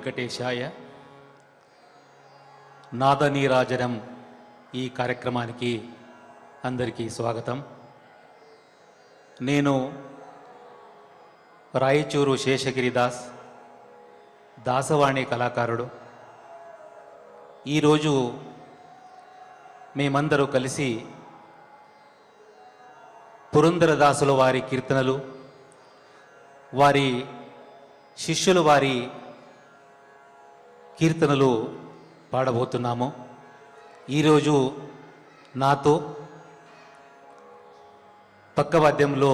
వెంకటేశాయ. నాదనీరాజనం ఈ కార్యక్రమానికి అందరికీ స్వాగతం. నేను రాయచూరు శేషగిరిదాస్, దాసవాణి కళాకారుడు. ఈరోజు మేమందరూ కలిసి పురందరదాసుల వారి కీర్తనలు, వారి శిష్యులు వారి కీర్తనలు పాడబోతున్నాము. ఈరోజు నాతో పక్కవాద్యంలో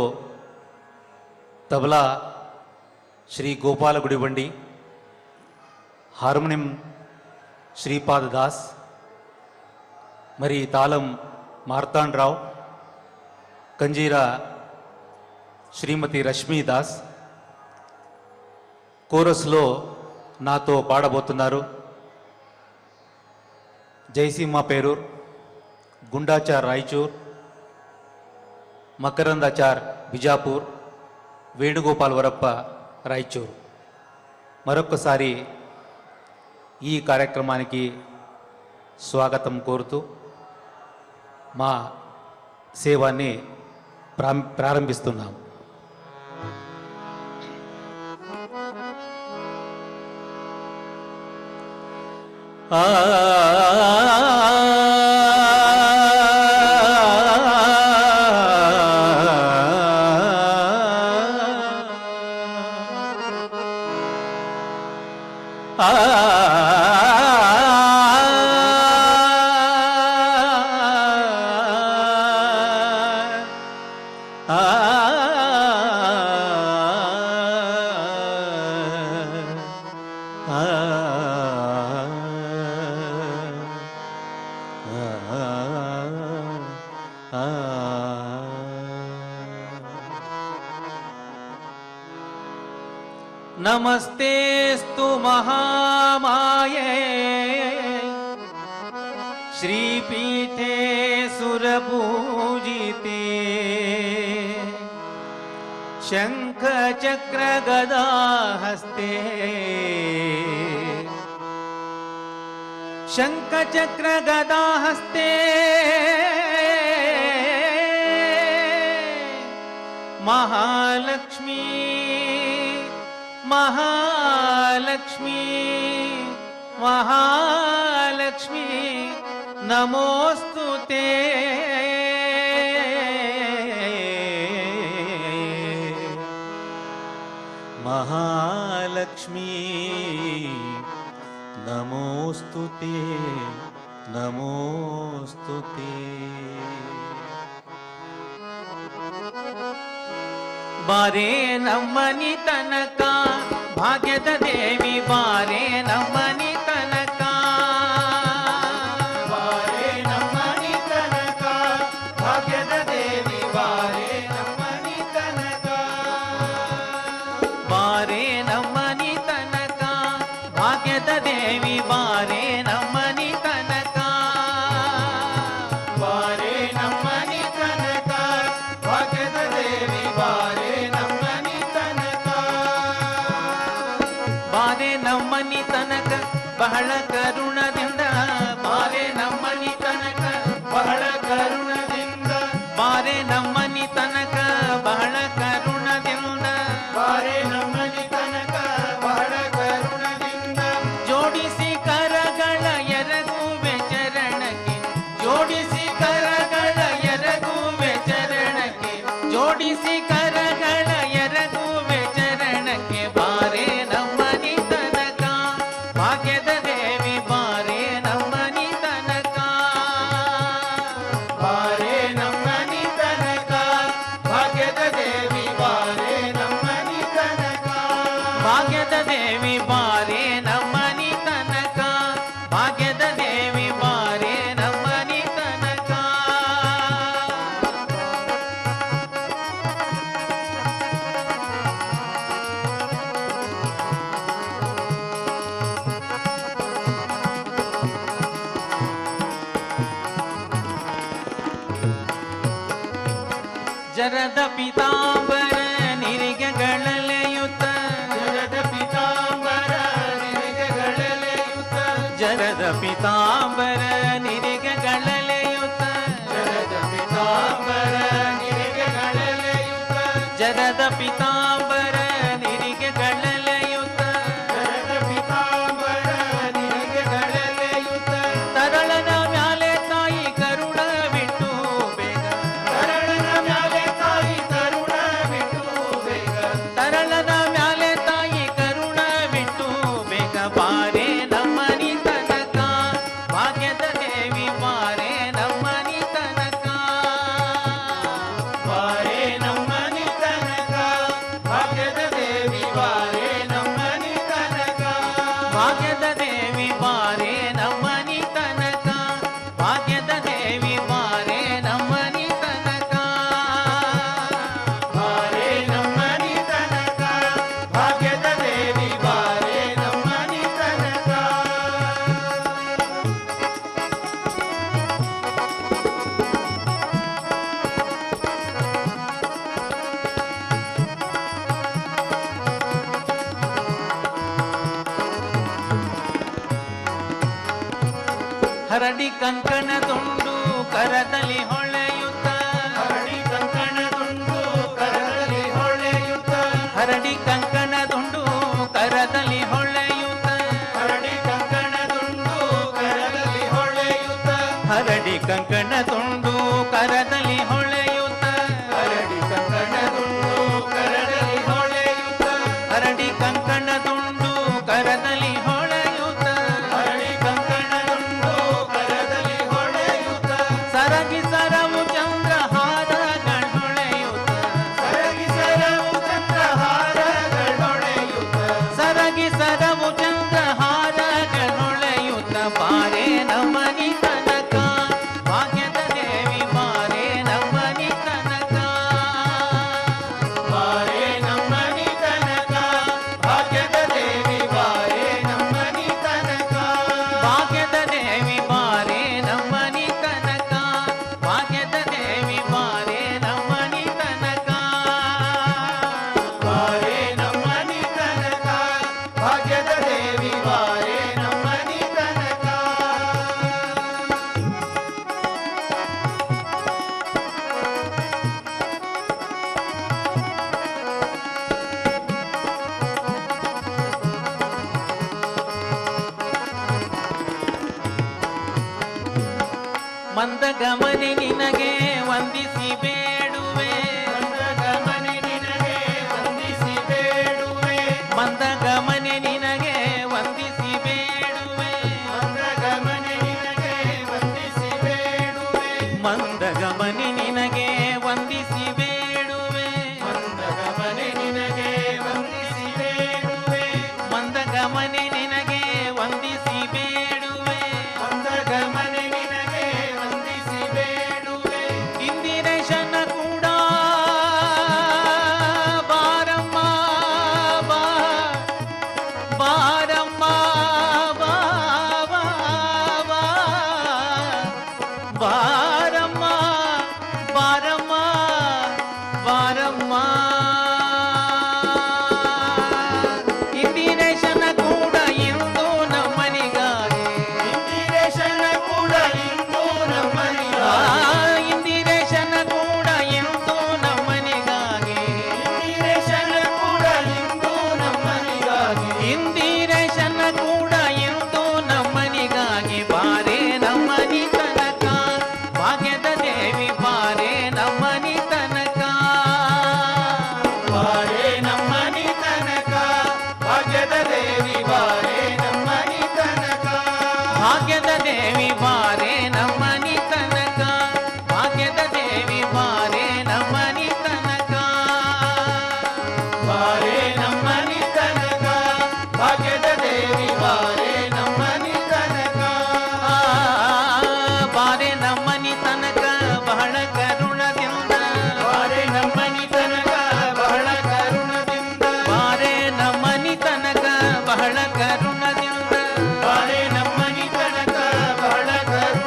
తబలా శ్రీ గోపాల గుడిబండి, హార్మోనియం శ్రీపాద దాస్, మరి తాళం మార్తాండ్రావు, కంజీరా శ్రీమతి రష్మీ దాస్, కోరస్లో నాతో పాడబోతున్నారు జయసింహ పేరూర్, గుండాచార్ రాయచూర్, మకరందాచార్ బిజాపూర్, వేణుగోపాల్ వరప్ప రాయచూర్. మరొక్కసారి ఈ కార్యక్రమానికి స్వాగతం కోరుతూ మా సేవాన్ని ప్రారంభిస్తున్నాం. नमस्तेस्तु महामाये श्रीपीठे सुरपूजिते शङ्खचक्रगदाहस्ते शङ्खचक्रगदाहस्ते महालक्ष्मी महालक्ष्मी महालक्ष्मी नमोस्तुते. महालक्ष्मी नमोस्तुते नमोस्तुते. ಬಾರೆ ನಮ್ಮನಿ ತನಕ ಭಾಗ್ಯದ ದೇವಿ, ಬಾರೆ ನಮ್ಮನಿ ತನಕ, ಬಾರೆ ನಮ್ಮನಿ ತನಕ ಭಾಗ್ಯದ ದೇವಿ, ಬಾರೆ ನಮ್ಮನಿ ತನಕ, ಬಾರೆ ನಮ್ಮನಿ ತನಕ ಭಾಗ್ಯದ ದೇವಿ, ಬಾರೆ ನಮ್ಮನಿ ತನಕ, ಬಾರೆ ನಮ್ಮನಿ ತನಕ ಭಾಗ್ಯದ ದೇವಿ, ಬಾರೆ ನಮ್ಮನಿ ತನಕ ಬಹಳ ಕರುಣದಿಂದ, ಬಾರೆ ನಮ್ಮನಿ ತನಕ ಬಹಳ ಕರುಣದಿಂದ, ಬಾರೆ ನಮ್ಮನಿ ತನಕ ಬಹಳ ಕರುಣದಿಂದ, ಬಾರೆ ನಮ್ಮನಿ ತನಕ ಬಹಳ ಕರುಣದಿಂದ, ಜೋಡಿಸಿ ಕರಗಳ ಎರಗುವೆ ಚರಣಕ್ಕೆ, ಜೋಡಿಸಿ ಕರಗಳ ಎರಗುವೆ ಚರಣಕ್ಕೆ, ಜೋಡಿಸಿ ಕರಗಳ ಎರಗುವೆ ಚರಣಕ್ಕೆ, ಬಾರೆ ನಮ್ಮನಿ ತನಕ ಭಾಗ್ಯದ ದೇವಿ, ಬಾರೆ ನಮ್ಮನಿ ತನಕ, ಬಾರೆ ನಮ್ಮನಿ ತನಕ ಭಾಗ್ಯದ ದೇವಿ, ಬಾರೆ ನಮ್ಮನಿ ತನಕ, ಭಾಗ್ಯದ ದೇವಿ, ಬಾರೆ ನಮ್ಮನಿ ತನಕ, ಭಾಗ್ಯದ ದೇವಿ, ಬಾರೆ ನಮ್ಮನಿ ತನಕ. ಜರದ ಪಿತಾಂಬರ ನಿರಿಗೆಗಳಲೆಯುತ್ತ, ಜರದ ಪಿತಾಂಬರ ನಿರಿಗೆಗಳಲೆಯುತ್ತ, ಜರದ ಪಿತಾಂಬರ ನಿರಿಗೆಗಳಲೆಯುತ ಜರದ ಪಿತಾಂಬರ ನಿರಿಗೆಗಳಲೆಯುತ ಜರದ ಪಿತಾಂಬರ ನಿರಿಗೆಗಳಲೆಯುತ ಜರದ ಪಿತಾಂಬರ ನಿರಿಗೆಗಳಲೆಯುತ ತರಳನ ಮ್ಯಾಲೆ ತಾಯಿ ಕರುಣ ಬಿಟ್ಟು ಬೇಗ ತರಳನ ಮ್ಯಾಲೆ ತಾಯಿ ಕರುಣ ಬಿಟ್ಟು ಬೇಗ ತರಳನ ಮ್ಯಾಲೆ ತಾಯಿ ಕರುಣ ಬಿಟ್ಟು ಬೇಗ ಬಾರೆ ನಮ್ಮನಿ ತನಕ ಭಾಗ್ಯದ ದೇವಿ ಬಾರೆ ನಮ್ಮನಿ ತನಕ ಬಾರೆ ನಮ್ಮನಿ ತನಕ ಭಾಗ್ಯದ ದೇವಿ ಬಾರೆ ನಮ್ಮನಿ ತನಕ ಭಾಗ್ಯದ ದೇವಿ ಬಾರೆ ನಮ್ಮನಿ ತನಕ ಭಾಗ್ಯದ ದೇವಿ ಬಾರೆ ನಮ್ಮನಿ ತನಕ ಬಾರೆ ನಮ್ಮನಿ ತನಕ ಭಾಗ್ಯದ ದೇವಿ ಬಾರೆ ನಮ್ಮನಿ ತನಕ ಹರಡಿ ಕಂಕಣ ತುಂಡು ಕರದಲ್ಲಿ ಹೊಳೆಯುತ್ತ ಹರಡಿ ಕಂಕಣ ತುಂಡು ಕರದಲ್ಲಿ ಹೊಳೆಯುತ್ತ ಹರಡಿ ಕಂಕಣ ತುಂಡು ಕರದಲ್ಲಿ ಹೊಳೆಯುತ್ತ ಹರಡಿ ಕಂಕಣ ತುಂಡು ಕರದಲ್ಲಿ ಹೊಳೆಯುತ್ತ ಹರಡಿ ಕಂಕಣ ತುಂಡು ಕರದಲ್ಲಿ ಹೊಳೆಯುತ್ತ ಹರಡಿ ಕಂಕಣ ತುಂಡು ಕರದಲ್ಲಿ ಹೊಳೆಯುತ್ತ ಹರಡಿ ಕಂಕಣ ತುಂಡು ಕರದಲ್ಲಿ ಹೊಳೆಯುತ್ತ ಹರಡಿ ಕಂಕಣ ತುಂಡು ಕರದಲ್ಲಿ ಹೊಳೆಯುತ್ತ ಸರಗಿ ಸರವು ಚಂದ್ರಹಾರಗಳೊಳೆಯುತ್ತ ಸರಗಿ ಸರವು ಚಂದ್ರಹಾರಗಳೊಳೆಯುತ್ತ ಸರಗಿ ಸರವು ಚಂದ್ರಹಾರಗಳೊಳೆಯುತ್ತ ಬಾರೆ ನಮ್ಮನಿ ತನಕ ಭಾಗ್ಯದ ದೇವಿ ಬಾರೆ ನಮ್ಮನಿ ತನಕ ಬಾರೆ ನಮ್ಮನಿ ತನಕ ಭಾಗ್ಯದ ದೇವಿ ಬಾರೆ ನಮ್ಮನಿ ತನಕ ಭಾಗ್ಯದ ದೇವಿ ಬಾರೆ ನಮ್ಮನಿ ತನಕ ಭಾಗ್ಯದ ದೇವಿ ಬಾರೆ ನಮ್ಮನಿ ತನಕ ಬಾರೆ ನಮ್ಮನಿ ತನಕ ಭಾಗ್ಯದ ದೇವಿ ಬಾರೆ ನಮ್ಮನಿ ತನಕ ಮಂದಗಮನೆ ನಿನಗೆ ವಂದಿಸಿ ಬೇಡುವೆ ಮಂದಗಮನೆ ನಿನಗೆ ವಂದಿಸಿ ಬೇಡುವೆ ಮಂದಗಮನೆ ನಿನಗೆ ವಂದಿಸಿ ಬೇಡುವೆ ಮಂದಗಮನೆ ನಿನಗೆ ವಂದಿಸಿ ಬೇಡುವೆ ಮಂದಗಮನೆ ನಿನಗೆ ವಂದಿಸಿ ಬೇಡುವೆ ಮಂದಗಮನೆ ನಿನಗೆ ವಂದಿಸಿ ಬೇಡುವೆ ಮಂದಗಮನೆ ನಿನಗೆ ವಂದಿಸಿ ಬೇಡುವೆ ಮಂದಗಮನೆ ನಿನಗೆ ವಂದಿಸಿ ಬೇಡುವೆ ಇಂದಿರೇಶನ ಕೂಡ ಬಾರಮ್ಮ ಬಾ ಬಾರಮ್ಮ ಬಾ ಬಾ ಬಾ ಬಾರಮ್ಮ ಬಾರಮ್ಮ ಬಾರಮ್ಮ ಇಂದಿರೇಶನ ಕೂಡ ಇಂದು ನಮ್ಮನಿಗಾಗಿ ಇಂದಿರೇಶನ ಕೂಡ ಇಂದು ನಮ್ಮನಿಗಾಗಿ ಇಂದಿರೇಶನ ಕೂಡ ಇಂದು ನಮ್ಮನಿಗಾಗಿ ಇಂದಿರೇಶನ ಕೂಡ ಇಂದು ನಮ್ಮನಿಗಾಗಿ ಇಂದಿರೇಶನ ಕೂಡ ಇಂದು ನಮ್ಮನಿಗಾಗಿ ಬಾರೆ ನಮ್ಮನಿ ತನಕ ಭಾಗ್ಯದ ದೇವಿ ಬಾರೆ ನಮ್ಮನಿ ತನಕ ಬಾರೆ ನಮ್ಮನಿ ತನಕ ಭಾಗ್ಯದ ದೇವಿ ಬಾರೆ ನಮ್ಮನಿ ತನಕ ಭಾಗ್ಯದ ದೇವಿ ಬಾರೆ ನಮ್ಮನಿ ತನಕ ಭಾಗ್ಯದ ದೇವಿ ಬಾರೆ ನಮ್ಮನಿ ತನಕ ಬಾರೆ ನಮ್ಮನಿ ತನಕ ಭಾಗ್ಯದ ದೇವಿ ಬಾರೆ ನಮ್ಮನಿ ತನಕ ಬಾರೆ ನಮ್ಮನಿ ತನಕ ಬಹಳ ಕರುಣದಿಂದ ಬಾರೆ ನಮ್ಮನಿ ತನಕ ಬಹಳ ಕರುಣದಿಂದ ಬಾರೆ ನಮ್ಮನಿ ತನಕ ಬಹಳ ಕರುಣದಿಂದ ಬಾರೆ ನಮ್ಮನಿ ತನಕ ಬಹಳ ಕರುಣದಿಂದ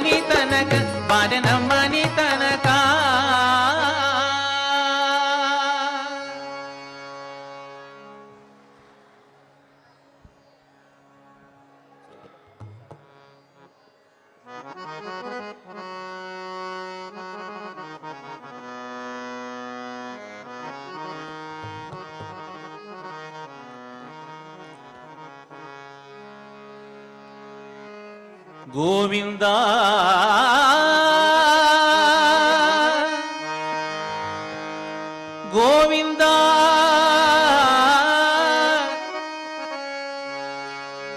ನಮ್ಮನಿ ತನಕ ಬಾರೆ ನಮ್ಮನಿ ತನಕ ಗೋವಿಂದ ಗೋವಿಂದ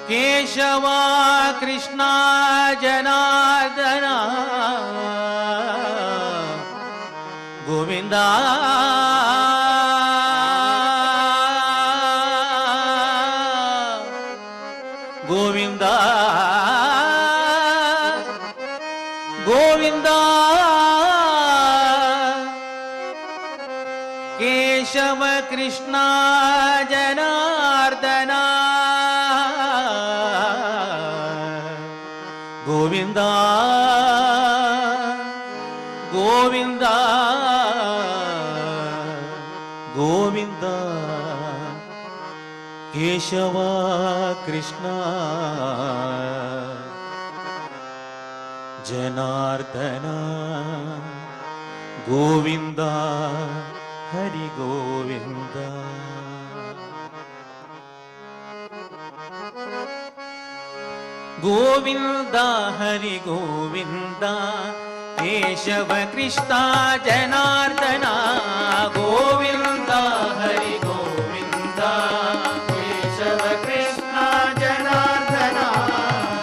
ಕೇಶವ ಕೃಷ್ಣ ಜನಾರ್ದನ ಗೋವಿಂದ ಗೋವಿಂದ ಗೋವಿಂದ ಕೇಶವ ಕೃಷ್ಣ ಜನಾರ್ದನ ಗೋವಿಂದ ಗೋವಿಂದ ಗೋವಿಂದ ಕೇಶವ ಕೃಷ್ಣ ಜನಾರ್ದನ ಗೋವಿಂದ ಹರಿ ಗೋವಿಂದ ಗೋವಿಂದ ಹರಿ ಗೋವಿಂದ ಕೇಶವ ಕೃಷ್ಣ ಜನಾರ್ದನ ಗೋವಿಂದ ಹರಿ ಗೋವಿಂದ ಕೇಶವ ಕೃಷ್ಣ ಜನಾರ್ದನ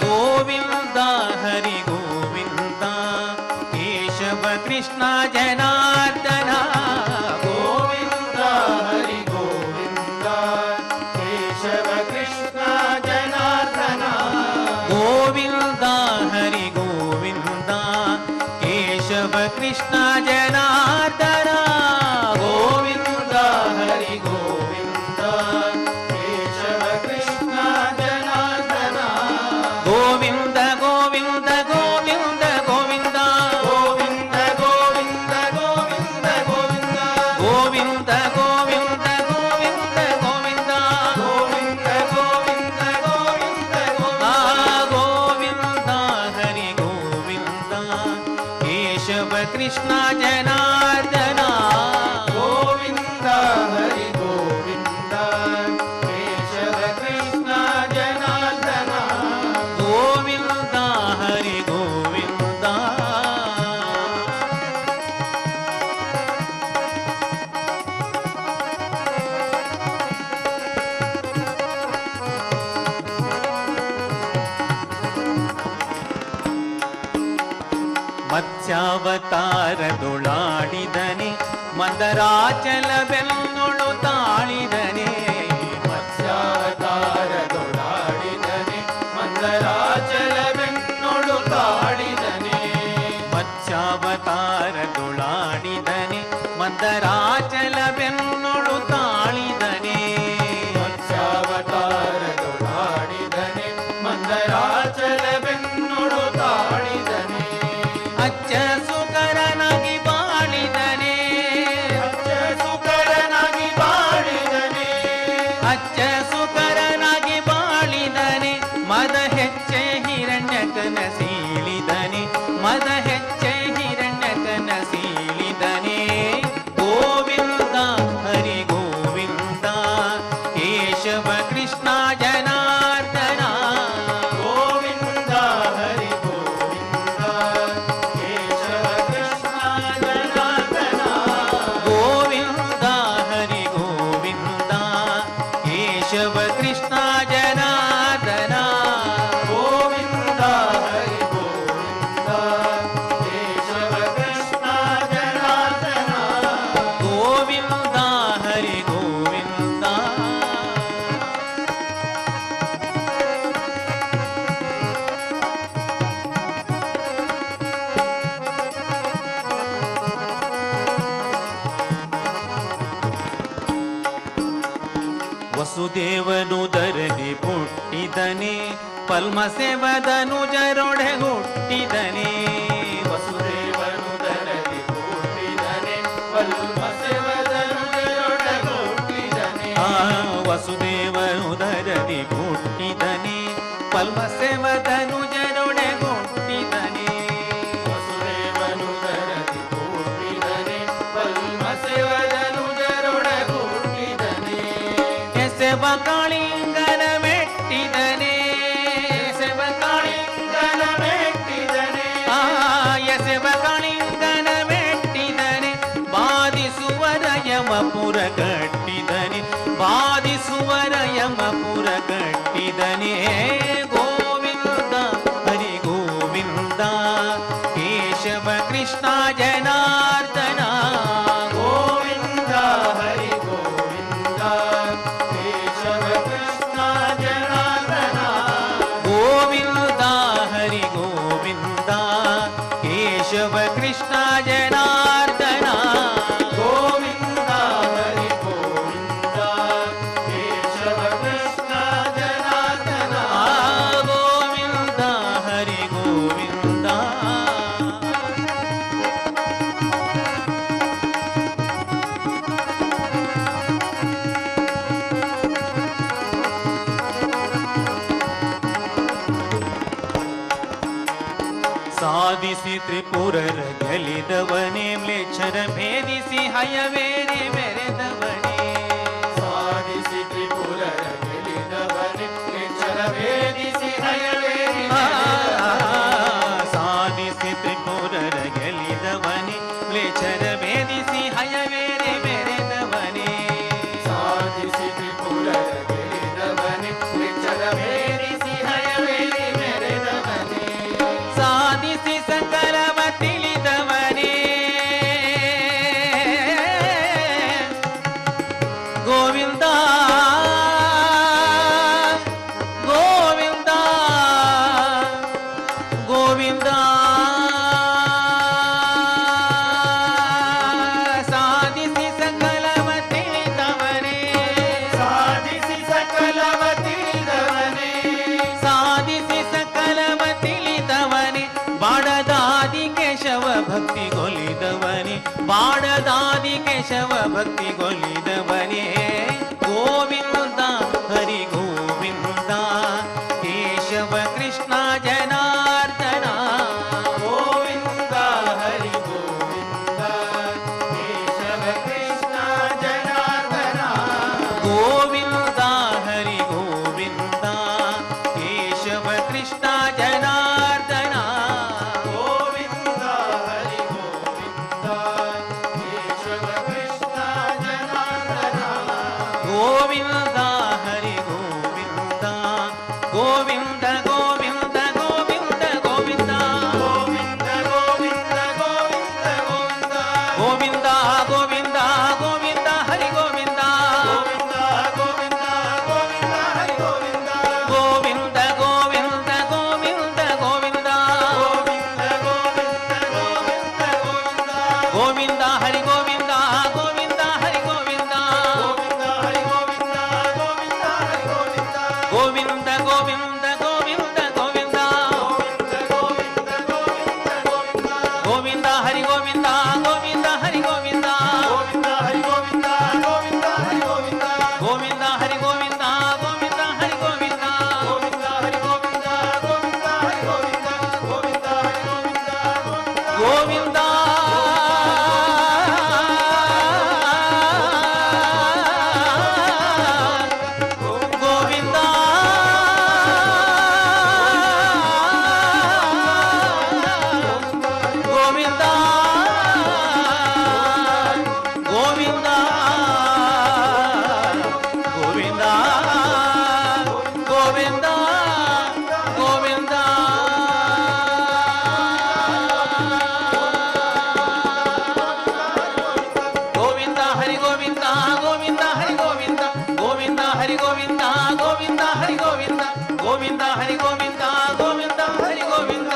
ಗೋವಿಂದ ಹರಿ ಗೋವಿಂದ ಕೇಶವ ಕೃಷ್ಣ ಜನಾರ್ದನ ಗೋವಿಂದ ಹರಿ ಗೋವಿಂದ ಕೇಶವ ಕೃಷ್ಣ ಜನಾರ್ದನ ಗೋವಿಂದ ಹರಿ ಗೋವಿಂದ ಕೇಶವ ಕೃಷ್ಣ ಜನಾರ್ದನ ಗೋವಿಂದ ಹರಿ ಗೋವಿಂದ ಕೇಶವ ಕೃಷ್ಣ ಜನಾರ್ದನ ಗೋವಿಂದ ಗೋವಿಂದ ಗೋವಿಂದ ಗೋವಿಂದ ಗೋವಿಂದ ಗೋವಿಂದ ಗೋವಿಂದ ಗೋವಿಂದ ಗೋವಿಂದ ಗೋವಿಂದ ಗೋವಿಂದ ಗೋವಿಂದ ಗೋವಿಂದ ಗೋವಿಂದ ಗೋವಿಂದ ಗೋವಿಂದ ಹರಿ ಗೋವಿಂದ ಕೇಶವ ಕೃಷ್ಣ ಜನಾರ್ದನ ಗೋವಿಂದ ಹರಿ ಗೋವಿಂದ ಕೇಶವ ಕೃಷ್ಣ ಜನಾರ್ದನ ಗೋವಿಂದ ಹರಿ ಗೋವಿಂದ ಮತ್ಸ್ಯಾವತಾರದೊಳಾಡಿದನೆ ಮಂದರಾಚಲವೆನ್ನೊಳು ತಾಳಿದನೆ ಮತ್ಸ್ಯಾವತಾರದೊಳಾಡಿದನೆ ಮಂದರಾಚಲವೆನ್ನೊಳು ತಾಳಿದನೆ ಮತ್ಸ್ಯಾವತಾರದೊಳಾಡಿದನೆ ಮಂದರಾಚಲವೆನ್ನೊಳು ತಾಳಿದನೆ ಮತ್ಸ್ಯಾವತಾರದೊಳಾಡಿದನೆ ಮಂದರಾಚಲವೆನ್ನೊಳು ತಾಳಿದನೆ ಅಚ್ಚ ಸುಕರನಾಗಿ ಬಾಳಿದನೆ ಅಚ್ಚ ಸುಕರನಾಗಿ ಬಾಳಿದನೆ ಅಚ್ಚ ಸುಕರನಾಗಿ ಬಾಳಿದನೆ ಮದ ಹೆಚ್ಚೆ ಹಿರಣ್ಯಕನ ಸೀಳಿದನೆ ಮದ ಹೆಚ್ಚೆ ಹಿರಣ್ಯಕನ ಸೀಳಿದನೆ ಗೋವಿಂದ ಹರಿ ಗೋವಿಂದ ಕೇಶವ ಕೃಷ್ಣ ಜನಾರ್ದನ ಗೋವಿಂದ ಹರಿ ಗೋವಿಂದ ಕೇಶವ ಕೃಷ್ಣ ಜನಾರ್ದನ ಗೋವಿಂದ ಹರಿ ಗೋವಿಂದ ಕೇಶವ ಕೃಷ್ಣ ಜನಾರ್ದನ ಗೋವಿಂದ ಹರಿ ಗೋವಿಂದ ಕೇಶವ ಕೃಷ್ಣ ಜನಾರ್ದನ ಗೋವಿಂದ ಹರಿ ಗೋವಿಂದ ವಸುದೇವನು ಧರಣಿ ಪುಟ್ಟಿದನೆ ಪಲ್ಮಸೆವದನುಜರೊಡೆ ಹುಟ್ಟಿದನೆ ವಸುದೇವನುದರದಿ ಹುಟ್ಟಿದನೆ ಪಲ್ಮಸೆವದನುಜರೊಡೆ ಹುಟ್ಟಿದನೆ ವಸುದೇವನುದರದಿ ಹುಟ್ಟಿದನೆ ಪಲ್ಮಸೆವದನುಜರೊಡೆ ಹುಟ್ಟಿದನೆ ವಸುದೇವನುದರದಿ ಹುಟ್ಟಿದನೆ ಪಲ್ಮಸೆವದನುಜರೊಡೆ ಹುಟ್ಟಿದನೆ ಎಸೆವ ಕಾಳಿಂಗನ ಮೆಟ್ಟಿದನೆ ಎಸೆವ ಕಾಳಿಂಗನ ಮೆಟ್ಟಿದನೆ ಎಸೆವ ಕಾಳಿಂಗನ ಮೆಟ್ಟಿದನೆ ಬಾಧಿಸುವರ ಯಮಪುರ ಕಟ್ಟಿದನೆ ಬಾಧಿಸುವರ ಯಮಪುರ ಕಟ್ಟಿದನೆ ಗೋವಿಂದ ಹರಿ ಗೋವಿಂದ ಕೇಶವ ಕೃಷ್ಣ ಜನಾರ್ದನ ಗೋವಿಂದ ಹರಿ ಗೋವಿಂದ ಕೇಶವ ಕೃಷ್ಣ ಜನಾರ್ದನ ಗೋವಿಂದ ಹರಿ ಗೋವಿಂದ ಕೇಶವ ಕೃಷ್ಣ ಜನಾರ್ದನ ಗೋವಿಂದ ಹರಿ ಗೋವಿಂದ ಕೇಶವ ಕೃಷ್ಣ ಜನಾರ್ದನ ಗೋವಿಂದ ಹರಿ ಗೋವಿಂದ ಸಾಧಿಸಿ ತ್ರಿಪುರರ ಗೆಲಿದವನೇ ಮ್ಲೇಚ್ಛರ ಭೇದಿಸಿ ಹಯವೇರಿ ಮೆರೆದವನೇ ಸಾಧಿಸಿ ತ್ರಿಪುರರ ಗೆಲಿದವನೇ ಮ್ಲೇಚ್ಛರ ಭೇದಿಸಿ ಹಯವೇರಿ ಸಾಧಿಸಿ ತ್ರಿಪುರರ ಗೆಲಿದವನೇ ಮ್ಲೇಚ್ಛರ ಭೇದಿಸಿ ಹಯವೇರಿ ಮೆರೆದವನೇ ಸಾಧಿಸಿ ತ್ರಿಪುರರ ಗೆಲಿದವನೇ ಮ್ಲೇಚ್ಛರ ಭೇದಿಸಿ ಹಯವೇರಿ ಮೆರೆದವನೇ ಸಾಧಿಸಿ ಸಕಲವ ತಿಳಿದವನೇ ಗೋವಿಂದ ಗೋವಿಂದ ಗೋವಿಂದ ಸಾಧಿಸಿ ಸಕಲವ ತಿಳಿದವನೇ ಸಾಧಿಸಿ ಸಕಲವ ತಿಳಿದವನೇ ಸಾಧಿಸಿ ಸಕಲವ ತಿಳಿದವನೇ ಬಾಡದಾದಿ ಕೇಶವ ಭಕ್ತಿಗೊಲಿದವನೇ ಬಾಡದಾದಿ ಕೇಶವ ಭಕ್ತಿಗೊಲಿದವನೇ ಗೋವಿಂದ ಹರಿ ಗೋವಿಂದ ಕೇಶವ ಕೃಷ್ಣ ಜನಾರ್ದನ ಗೋವಿಂದ ಹರಿ ಗೋವಿಂದ ಕೇಶವ ಕೃಷ್ಣ ಜನಾರ್ದನ ಗೋವಿಂದ ಹರಿ ಗೋವಿಂದ ಕೇಶವ ಕೃಷ್ಣ ಜನಾರ್ದನ ಗೋವಿಂದ ಹರಿ ಗೋವಿಂದ ಕೇಶವ ಕೃಷ್ಣ ಜನಾರ್ದನ ಗೋವಿಂದ ಹರಿ ಗೋವಿಂದ ಗೋವಿಂದ ಗೋವಿಂದ ಗೋವಿಂದ ಗೋವಿಂದ ಗೋವಿಂದ ಗೋವಿಂದ ಗೋವಿಂದ ಗೋವಿಂದ ಗೋವಿಂದ ಗೋವಿಂದ ಹರಿ ಗೋವಿಂದ ಗೋವಿಂದ ಗೋವಿಂದ ಗೋವಿಂದ ಹರಿ ಗೋವಿಂದ ಗೋವಿಂದ ಗೋವಿಂದ ಗೋವಿಂದ ಗೋವಿಂದ ಗೋವಿಂದ ಗೋವಿಂದ ಗೋವಿಂದ ಗೋವಿಂದ ಹರಿ ಗೋವಿಂದ ಗೋವಿಂದ ಹರಿ ಗೋವಿಂದ ಗೋವಿಂದ ಹರಿ ಗೋವಿಂದ ಗೋವಿಂದ ಹರಿ ಗೋವಿಂದ ಗೋವಿಂದ ಗೋವಿಂದ ಗೋವಿಂದ ಗೋವಿಂದ ಗೋವಿಂದ ಗೋವಿಂದ ಗೋವಿಂದ ಗೋವಿಂದ ಹರಿ ಗೋವಿಂದ ಗೋವಿಂದ ಹರಿ ಗೋವಿಂದ ಗೋವಿಂದ ಹರಿ ಗೋವಿಂದ ಗೋವಿಂದ ಹರಿ ಗೋವಿಂದ ಗೋವಿಂದ ಹರಿ ಗೋವಿಂದ ಗೋವಿಂದ ಹರಿ ಗೋವಿಂದ ಗೋವಿಂದ ಹರಿ ಗೋವಿಂದ ಗೋವಿಂದ ಹರಿ ಗೋವಿಂದ ಗೋವಿಂದ ಹರಿ ಗೋವಿಂದ ಗೋವಿಂದ ಗೋವಿಂದ ಗೋವಿಂದ ಗೋವಿಂದ ಗೋವಿಂದ ಗೋವಿಂದ ಗೋವಿಂದ ಗೋವಿಂದ ಹರಿ ಗೋವಿಂದ ಗೋವಿಂದ ಹರಿ ಗೋವಿಂದ ಗೋವಿಂದ ಹರಿ ಗೋವಿಂದ ಗೋವಿಂದ ಹರಿ ಗೋವಿಂದ ಗೋವಿಂದ ಹರಿ ಗೋವಿಂದ ಗೋವಿಂದ ಹರಿ ಗೋವಿಂದ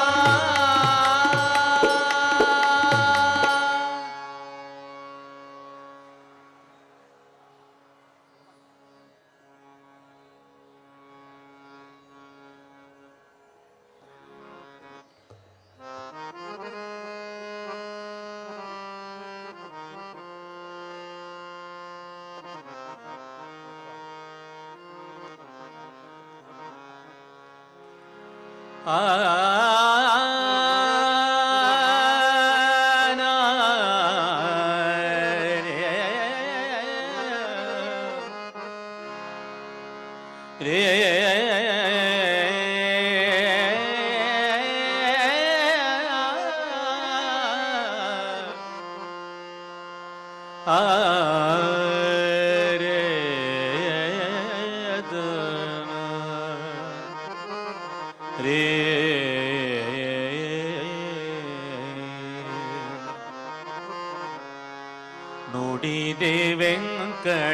ನುಡಿದೆ ವೆಂಕಟರಮಣನ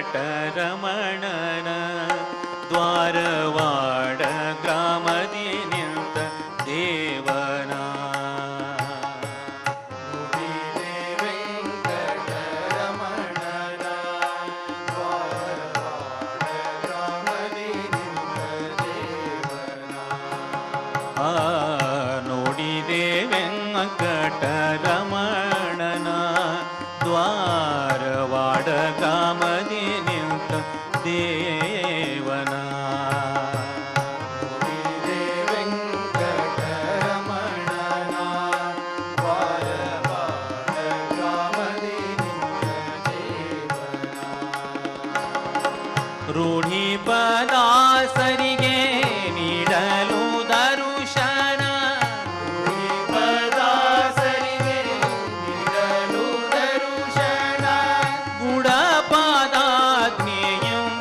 ದ್ವಾರವಾಡ ಗ್ರಾಮದಿ ನಿಂತ ದೇವನ. ನುಡಿದೆ ವೆಂಕಟರಮಣನ ದ್ವಾರವಾಡ ಗ್ರಾಮದಿ ನಿಂತ ದೇವನ. ನುಡಿದೆ ವೆಂಕಟರಮಣನ ದ್ವಾರವಾಡ ಗ್ರಾಮದಿ ನಿಂತ ದೇವನ. ನುಡಿದೆ ವೆಂಕಟರಮಣನ ದ್ವಾರವಾಡ ಗ್ರಾಮದಿ ನಿಂತ ದೇವನ. ರೂಢಿ ಪದಾಸರಿಗೆ ನೀಡಲು ದರುಶನ. ಪದಾಸರಿಗೆ ನೀಡಲು ದರುಶನ. ಗುಡಪಾದಾಗ್ನೇಯಂ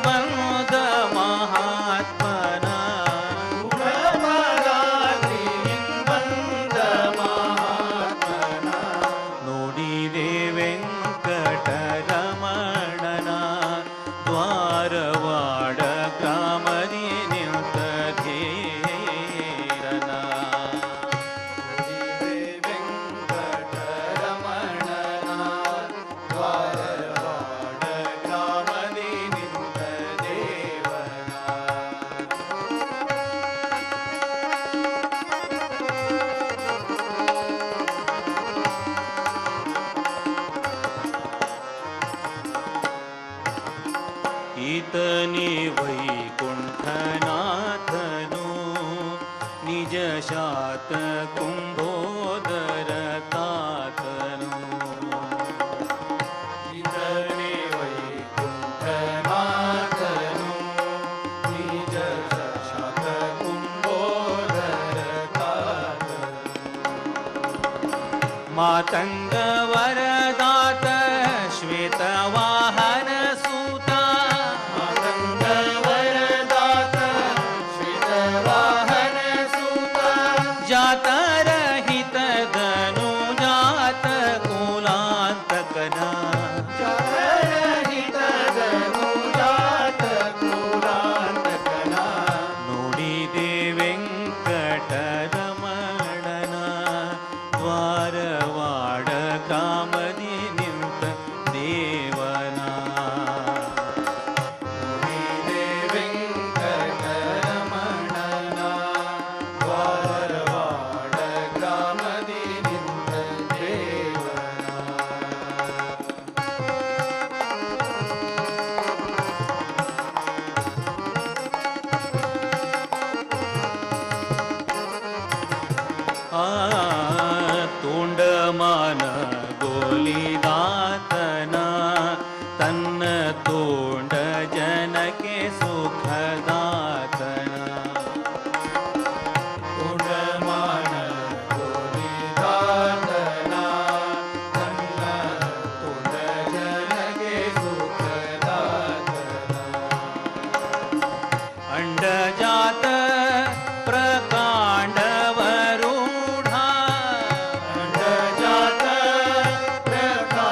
ಬಂದ ಮಹಾತ್ಮನ. ಗುಡಪಾದಾಗ್ನೇಯಂ ಬಂದ ಮಹಾತ್ಮನ. ನುಡಿದೆ ವೆಂಕಟರಮಣನ ದ್ವಾರವಾಡ ಗ್ರಾಮದಿ ನಿಂತ ಧೀರನ. ನುಡಿದೆ ವೆಂಕಟರಮಣನ ದ್ವಾರವಾಡ ಗ್ರಾಮದಿ ನಿಂತ ದೇವನ. ಈತನಿ ವೈಕುಂಠನಾಥನು ನಿಜ ಶಾತ ಕುಂಭೋದರ ತಾತನು. ಈತನೇ ವೈಕುಂಠನಾಥನು ನಿಜ ಶಾತ ಕುಂಭೋದರ ತಾತನು. ಮಾತಂಗ ವರದಾತ ಶ್ವೇತವಾಹನ ಸೂತ. ಮಾತಂಗ ವರದಾತ ಶ್ವೇತವಾಹನ ಸೂತ. ಜಾತರಹಿತದನು ಜಾತ ಕುಲಾಂತಕನ. ಜಾತರಹಿತದನು ಜಾತ ಕುಲಾಂತಕನ. ನುಡಿದೆ ವೆಂಕಟರಮಣನ ದ್ವಾರವಾಡ ಗ್ರಾಮದಿ ನಿಂತ ದೇವನ. ನುಡಿದೆ ವೆಂಕಟರಮಣನ ದ್ವಾರವಾಡ ಗ್ರಾಮದಿ ನಿಂತ ದೇವನ. ತೋಂಡಮಾನ ಗೋಲಿದಾತನ ತನ್ನ ತೋಂಡ ಜನಕ್ಕೆ ಸುಖದಾತನ. ಗುಣಮಾನ ಗೋಲಿದಾತನ ತನ್ನ ತುಡ ಜನಗೆ ಸುಖದಾತನ. ಅಂಡಜಾತ ಪ್ರಕಾಂಡವರೂಢ. ಅಂಡಜಾತ ಪ್ರಕಾಂಡವರೂಢ.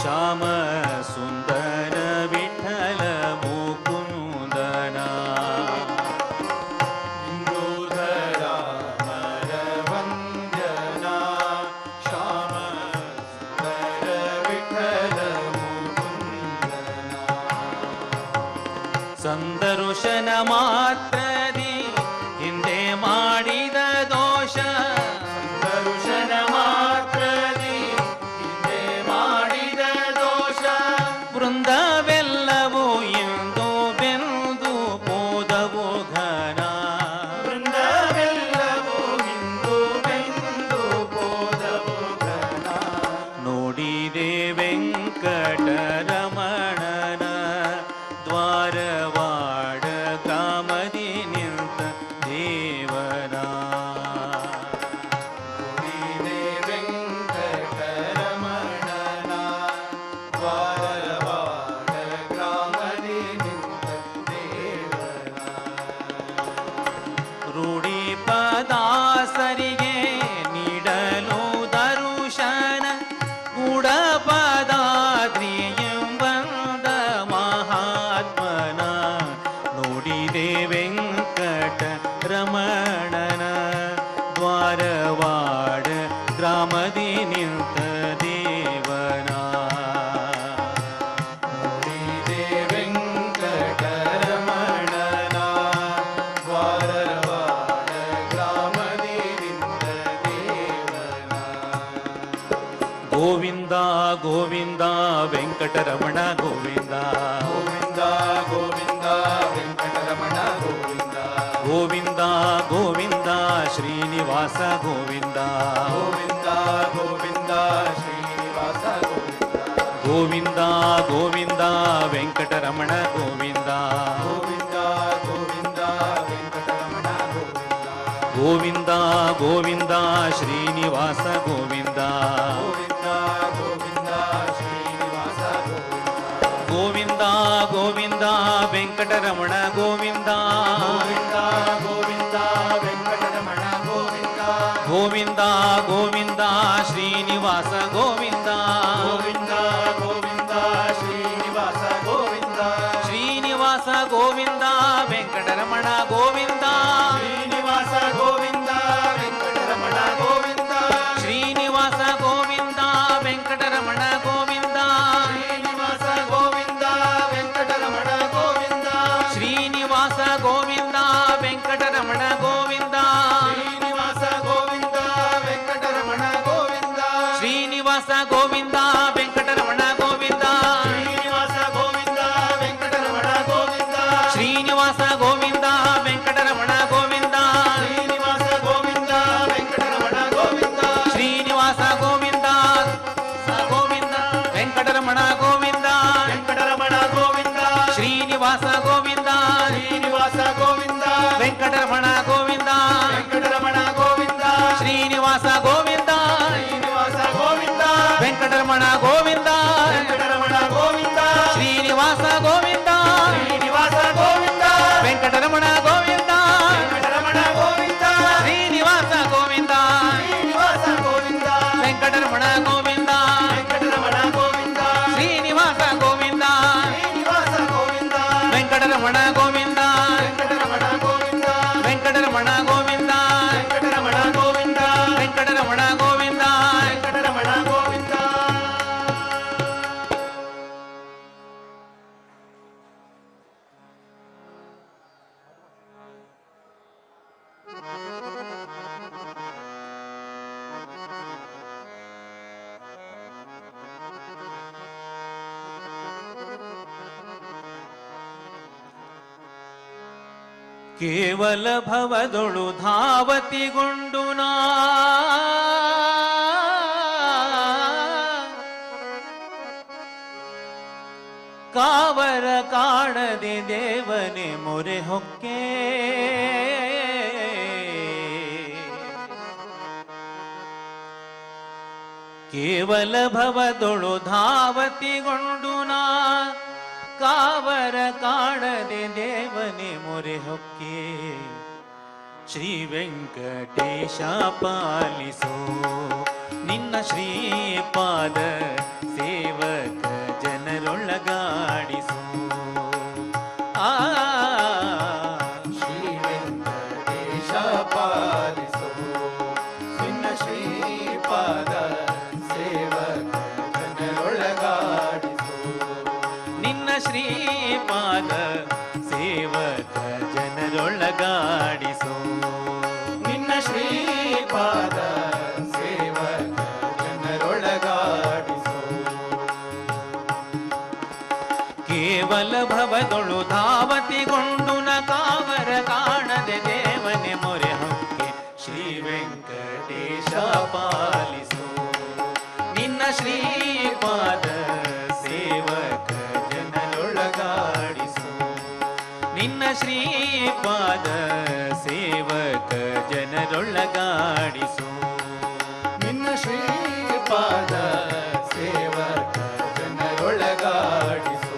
ಶ್ಯಾಮ ಸುಂದರ ವಿಠಲ ಮುಕುಂದನ ಇಂದೂಧರ ಮರವಂಜನ ಶ್ಯಾಮ ಸುಂದರ ವಿಠಲ ಮುಕುಂದನ ಸಂದರುಶನ ಮಾತ್ರದಿ ಹಿಂದೆ ಮಾಡಿದ ದೋಷ ದರುಶನ ಮಾತ್ರದಿ ಹಿಂದೆ ಮಾಡಿದ ದೋಷ ವೃಂದವೆಲ್ಲವೂ ಎಂದು ಬೆಂದು ಪೋದವು ಘನ ವೃಂದವೆಲ್ಲವೂ ಹಿಂದು ಬೆಂದು ಹೋದವು ಘನ ನೋಡಿದೆ ವೆಂಕಟರಮಣನ ದ್ವಾರವಾಡ ಗ್ರಾಮದಿ ನಿಂತ ದೇವನ ನೋಡಿದೆ ವೆಂಕಟರಮಣನ ದ್ವಾರವಾಡ ಗ್ರಾಮದಿ ನಿಂತ ದೇವನ ರೂಢಿ ಪದಾಸರಿಗೆ ನೀಡಲು ದರುಶನ ಗೂಢಪದಾದ್ರಿಯಂಬಂದ ಮಹಾತ್ಮನ ನೋಡಿದೆ ವೆಂಕಟ ರಮಣನ ದ್ವಾರವಾಡ ಗ್ರಾಮದಿ ನಿಂತ ದೇವನ ನೋಡಿದೆ ವೆಂಕಟರಮಣನ ದ್ವಾರವಾಡ ಗ್ರಾಮದಿ ನಿಂತ ದೇವನ ಗೋವಿಂದ ಗೋವಿಂದ ವೆಂಕಟರಮಣ ಗೋವಿಂದ ಗೋವಿಂದ ಗೋವಿಂದ ವೆಂಕಟರಮಣ ಗೋವಿಂದ ಗೋವಿಂದ ಗೋವಿಂದ ಶ್ರೀನಿವಾಸ ಗೋವಿಂದ ಗೋವಿಂದ ಗೋವಿಂದ ಶ್ರೀನಿವಾಸ ಗೋವಿಂದ ಗೋವಿಂದ ಗೋವಿಂದ ವೆಂಕಟರಮಣ ಗೋವಿಂದ ಗೋವಿಂದ ಗೋವಿಂದ ವೆಂಕಟರಮಣ ಗೋವಿಂದ ಗೋವಿಂದ ಗೋವಿಂದ ಶ್ರೀನಿವಾಸ ಗೋವಿಂದ ಗೋವಿಂದ ಗೋವಿಂದ ಶ್ರೀನಿವಾಸ ಗೋವಿಂದ ಗೋವಿಂದ ಗೋವಿಂದ ವೆಂಕಟರಮಣ ಗೋವಿಂದ ಗೋವಿಂದ ಗೋವಿಂದ ವೆಂಕಟರಮಣ ಗೋವಿಂದ ಗೋವಿಂದ ಗೋವಿಂದ ಶ್ರೀನಿವಾಸ ಗೋವಿಂದ ಗೋವಿಂದ ಗೋವಿಂದ ಶ್ರೀನಿವಾಸ ಗೋವಿಂದ ಶ್ರೀನಿವಾಸ ಗೋವಿಂದ ವೆಂಕಟರಮಣ ಗೋವಿಂದ ಶ್ರೀನಿವಾಸ ಗೋವಿಂದ ವೆಂಕಟರಮಣ ಗೋವಿಂದ ಶ್ರೀನಿವಾಸ ಗೋವಿಂದ ವೆಂಕಟರಮಣ ಗೋವಿಂದ ಶ್ರೀನಿವಾಸ ಗೋವಿಂದ ವೆಂಕಟರಮಣ ಗೋವಿಂದ ಶ್ರೀನಿವಾಸ ಗೋವಿಂದ ವೆಂಕಟರಮಣ ಗೋವಿಂದ ಶ್ರೀನಿವಾಸ ಗೋವಿಂದ ವೆಂಕಟರಮಣ ಗೋವಿಂದ ಶ್ರೀನಿವಾಸ ಗೋವಿಂದ ವೆಂಕಟರಮಣ ಗೋವಿಂದ ಶ್ರೀನಿವಾಸ ಗೋವಿಂದ ವೆಂಕಟರಮಣ ಗೋವಿಂದ ಶ್ರೀನಿವಾಸ ಗೋವಿಂದ ವೆಂಕಟರಮಣ ಗೋವಿಂದ ಶ್ರೀನಿವಾಸ ಗೋವಿಂದ ವೆಂಕಟರಮಣ ಗೋವಿಂದ ಶ್ರೀನಿವಾಸ ಗೋವಿಂದ ಗೋವಿಂದ ವೆಂಕಟರಮಣ ಗೋವಿಂದ ವೆಂಕಟರಮಣ ಗೋವಿಂದ ಶ್ರೀನಿವಾಸ ಗೋವಿಂದ ಶ್ರೀನಿವಾಸ ಗೋವಿಂದ ವೆಂಕಟರಮಣ ಗೋವಿಂದ ವೆಂಕಟರಮಣ ಗೋವಿಂದ ಶ್ರೀನಿವಾಸ ಗೋವಿಂದ ಶ್ರೀನಿವಾಸ ಗೋವಿಂದ ವೆಂಕಟರಮಣ ಗೋವಿಂದ ವೆಂಕಟರಮಣ ಗೋವಿಂದ ಶ್ರೀನಿವಾಸ ಗೋವಿಂದ ಶ್ರೀನಿವಾಸ ಗೋವಿಂದ ವೆಂಕಟರಮಣ ಗೋವಿಂದ ವೆಂಕಟರಮಣ ಗೋವಿಂದ ಶ್ರೀನಿವಾಸ ಗೋವಿಂದ ಶ್ರೀನಿವಾಸ ಗೋವಿಂದ ವೆಂಕಟರಮಣ ಗೋವಿಂದ ವೆಂಕಟರಮಣ ಗೋವಿಂದ ಶ್ರೀನಿವಾಸ ಗೋವಿಂದ ಶ್ರೀನಿವಾಸ ಗೋವಿಂದ ವೆಂಕಟರಮಣ ಗೋವಿಂದ ವೆಂಕಟರಮಣ ಗೋವಿಂದ ವೆಂಕಟರಮಣ ಗೋವಿಂದ ವೆಂಕಟರಮಣ ಗೋವಿಂದ ವೆಂಕಟರಮಣ ಗೋವಿಂದ ವೆಂಕಟರಮಣ ಗೋವಿಂದ ಕೇವಲ ಭವದೊಳು ಧಾವತಿಗೊಂಡು ನಾ ಕಾವರ ಕಾಣದೆ ದೇವನೇ ಮೊರೆ ಹೊಕ್ಕೆ ಕೇವಲ ಭವದೊಳು ಧಾವತಿಗೊಂಡು ನಾ ಕಾವರ ಕಾಣದೆ ದೇವನೇ ಮೊರೆ ಹೊಕ್ಕೆ ಶ್ರೀ ವೆಂಕಟೇಶ ಪಾಲಿಸೋ ನಿನ್ನ ಶ್ರೀಪಾದ ಸೇವಕ ಶ್ರೀಪಾದ ಸೇವಕ ಜನರೊಳಗಾಡಿಸೋ ನಿನ್ನ ಶ್ರೀಪಾದ ಸೇವಕ ಜನರೊಳಗಾಡಿಸೋ ಕೇವಲ ಭವದೊಳು ಧಾವತಿಗೊಂಡು ನ ಕಾವರ ಕಾಣದೆ ದೇವನೆ ಮೊರೆ ಹೊಕ್ಕೆ ಶ್ರೀ ವೆಂಕಟೇಶ ಪಾಲಿಸೋ ನಿನ್ನ ಶ್ರೀಪಾದ ಸೇವಕ ಜನರೊಳಗಾಡಿಸೋ ನಿನ್ನ ಶ್ರೀಪಾದ ಸೇವಕ ಜನರೊಳಗಾಡಿಸೋ ನಿನ್ನ ಶ್ರೀಪಾದ ಸೇವಕ ಜನರೊಳಗಾಡಿಸೋ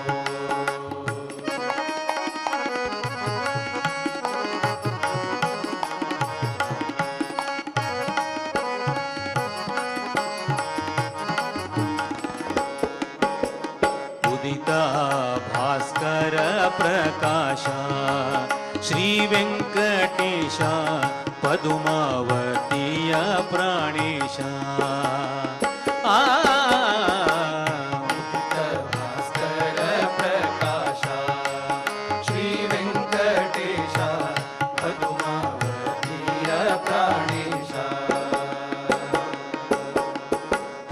ಉದಿತ ಭಾಸ್ಕರ ಪ್ರಕಾಶ ಶ್ರೀ ವೆಂಕಟೇಶ ಪದುಮಾವತಿಯ ಪ್ರಾಣೇಶ ಭಾಸ್ಕರ ಪ್ರಕಾಶ ಶ್ರೀ ವೆಂಕಟೇಶ ಪದುಮಾವತಿಯ ಪ್ರಾಣೇಶ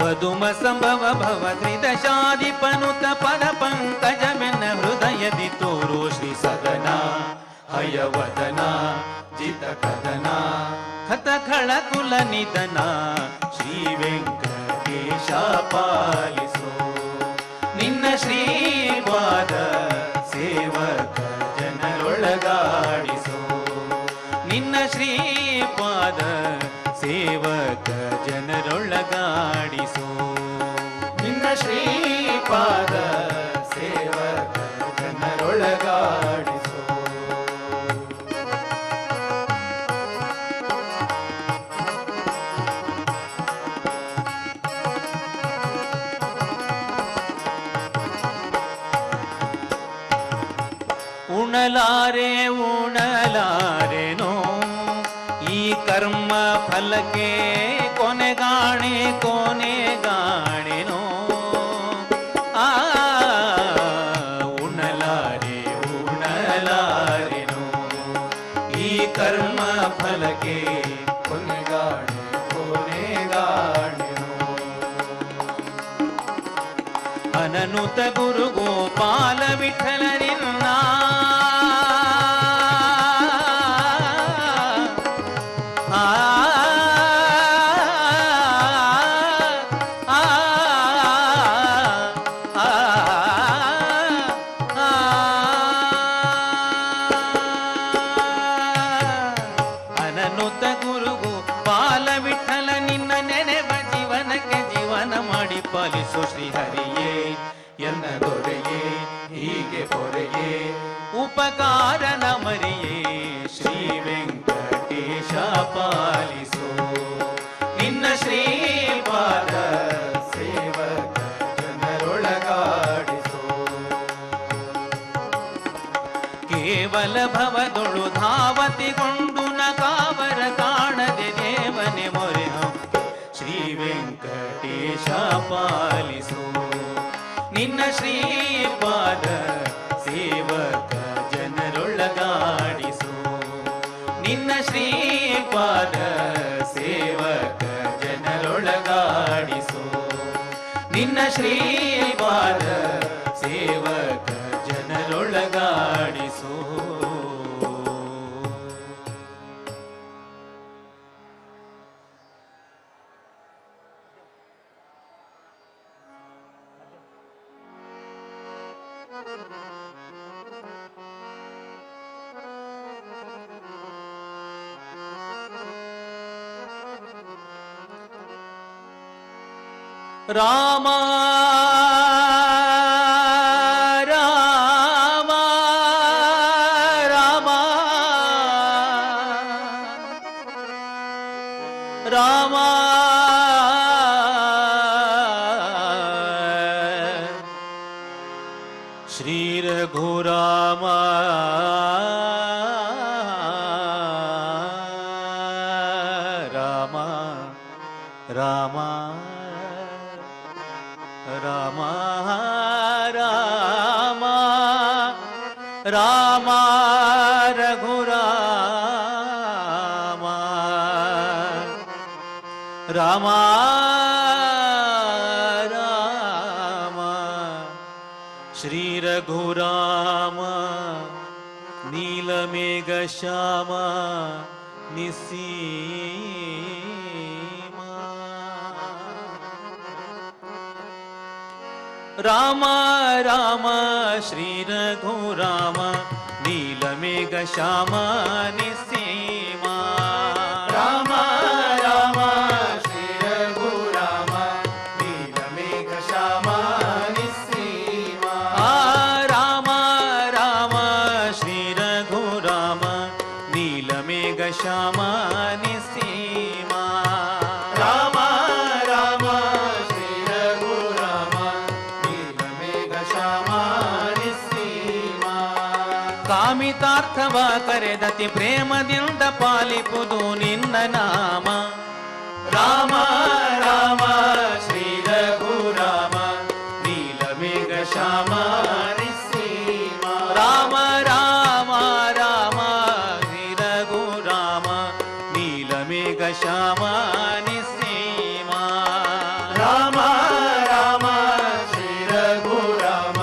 ಪದುಮ ಸಂಭವ ಭವ ತ್ರಿದಶಾಧಿಪನುತ ಪದ ಪಂಕಜ ಮೆನ್ನ ಹೃದಯದಿ ತೋರೋ ಶ್ರೀ ಸದನ ಹಯವದನ ಜಿತ ಕದನ ಕಥ ಖಳ ಕುಲ ನಿಧನ ಶ್ರೀ ವೆಂಕಟೇಶ ಪಾಲಿಸೋ ನಿನ್ನ ಶ್ರೀಪಾದ ಸೇವಕ ಜನರೊಳಗಾಡಿಸೋ ನಿನ್ನ ಶ್ರೀಪಾದ ಸೇವಕ ಜನರೊಳಗಾಡಿಸೋ ನಿನ್ನ ಶ್ರೀಪಾದ ಸೇವಕ ಜನರೊಳಗಾಡಿಸೋ ಉಣಲಾರೆ ಉಣಲಾರೆನೋ ಈ ಕರ್ಮ ಫಲಕ್ಕೆ ಕೊನೆಗಾಣೆನೋ ಆ ಉಣಲಾರೆನೋ ಈ ಕರ್ಮ ಫಲಕ್ಕೆ ಕೊನೆಗಾಣೆನೋ ಅನನುತ ಗುರು ಗೋಪಾಲ ವಿಠಲನಿನ್ನ ಅನನುತ ಗುರು ಗೋಪಾಲ ವಿಠಲ ನಿನ್ನ ನೆನೆವ ಜೀವನಕ್ಕೆ ಜೀವನ ಮಾಡಿ ಪಾಲಿಸೋ ಶ್ರೀಹರಿಯೇ ಎನ್ನ ದೊರೆಯೇ ಹೀಗೆ ಪೊರೆಯೇ ಉಪಕಾರ ನಮರಿಯೇ ಶ್ರೀ ವೆಂಕಟೇಶ ಪಾಲಿಸೋ ನಿನ್ನ ಶ್ರೀಪಾದ ಸೇವಕ ಜನರೊಳಗಾಡಿಸೋ ಕೇವಲ ಭವದೊಳು ಧಾವತಿಗೊಂಡು ನ ಕಾವರ ಕಾಣದೆ ದೇವನೆ ಮೊರೆ ಹೊಕ್ಕೆ ಶ್ರೀ ವೆಂಕಟೇಶ ಪಾಲಿಸೋ ನಿನ್ನ ಶ್ರೀಪಾದ ಸೇವಕ ಜನರೊಳಗಾಡಿಸೋ ನಿನ್ನ ಶ್ರೀಪಾದ ಸೇವಕ ಜನರೊಳಗಾಡಿಸೋ ನಿನ್ನ ಶ್ರೀಪಾದ ಸೇವಕ ಜನರೊಳಗಾಡಿಸೋ ರಾಮ ರಾಮ ರಾಮ ರಾಮ ಶ್ರೀ ರಘುರಾಮ ರಾಮ ರಾಮ ರಾಮ ರಾಮ ರಾಮ ರಘುರಾಮ ರಾಮ ರಾಮ ಶ್ರೀ ರಘುರಾಮ ನೀಲಮೇಘ ಶ್ಯಾಮ ನಿಸೀಮ ರಾಮ ರಾಮ ಶ್ರೀ ರಘುರಾಮ ನೀಲಮೇಘ ಶ್ಯಾಮ ನಿಸೀಮ ರಾಮ ರಾಮ ಶ್ರೀ ರಘುರಾಮ ನೀಲಮೇಘ ಶ್ಯಾಮ ನಿಸ್ಸೀಮ ರಾಮ ರಾಮ ಶ್ರೀ ರಘುರಾಮ ನೀಲಮೇಘ ಶ್ಯಾಮ ನಿಸೀಮ ರಾಮ ರಾಮ ಶ್ರೀ ರಘುರಾಮ ನೀಲಮೇಘ ಶ್ಯಾಮ ನಿಸ್ಸೀಮ ಕಾಮಿತಾರ್ಥವ ಕರೆದತಿ ಪ್ರೇಮದಿಂದ ಪಾಲಿಪುದು ನಿನ್ನ ನಾಮ ರಾಮ ರಾಮ ಶ್ರೀ ರಘುರಾಮ ನೀಲಮೇಘ ಶ್ಯಾಮ ನಿಸ್ಸೀಮ ರಾಮ ರಾಮ ರಾಮ ಶ್ರೀ ರಘುರಾಮ ನೀಲಮೇಘ ಶ್ಯಾಮ ನಿಸೀಮ ರಾಮ ರಾಮ ಶ್ರೀ ರಘುರಾಮ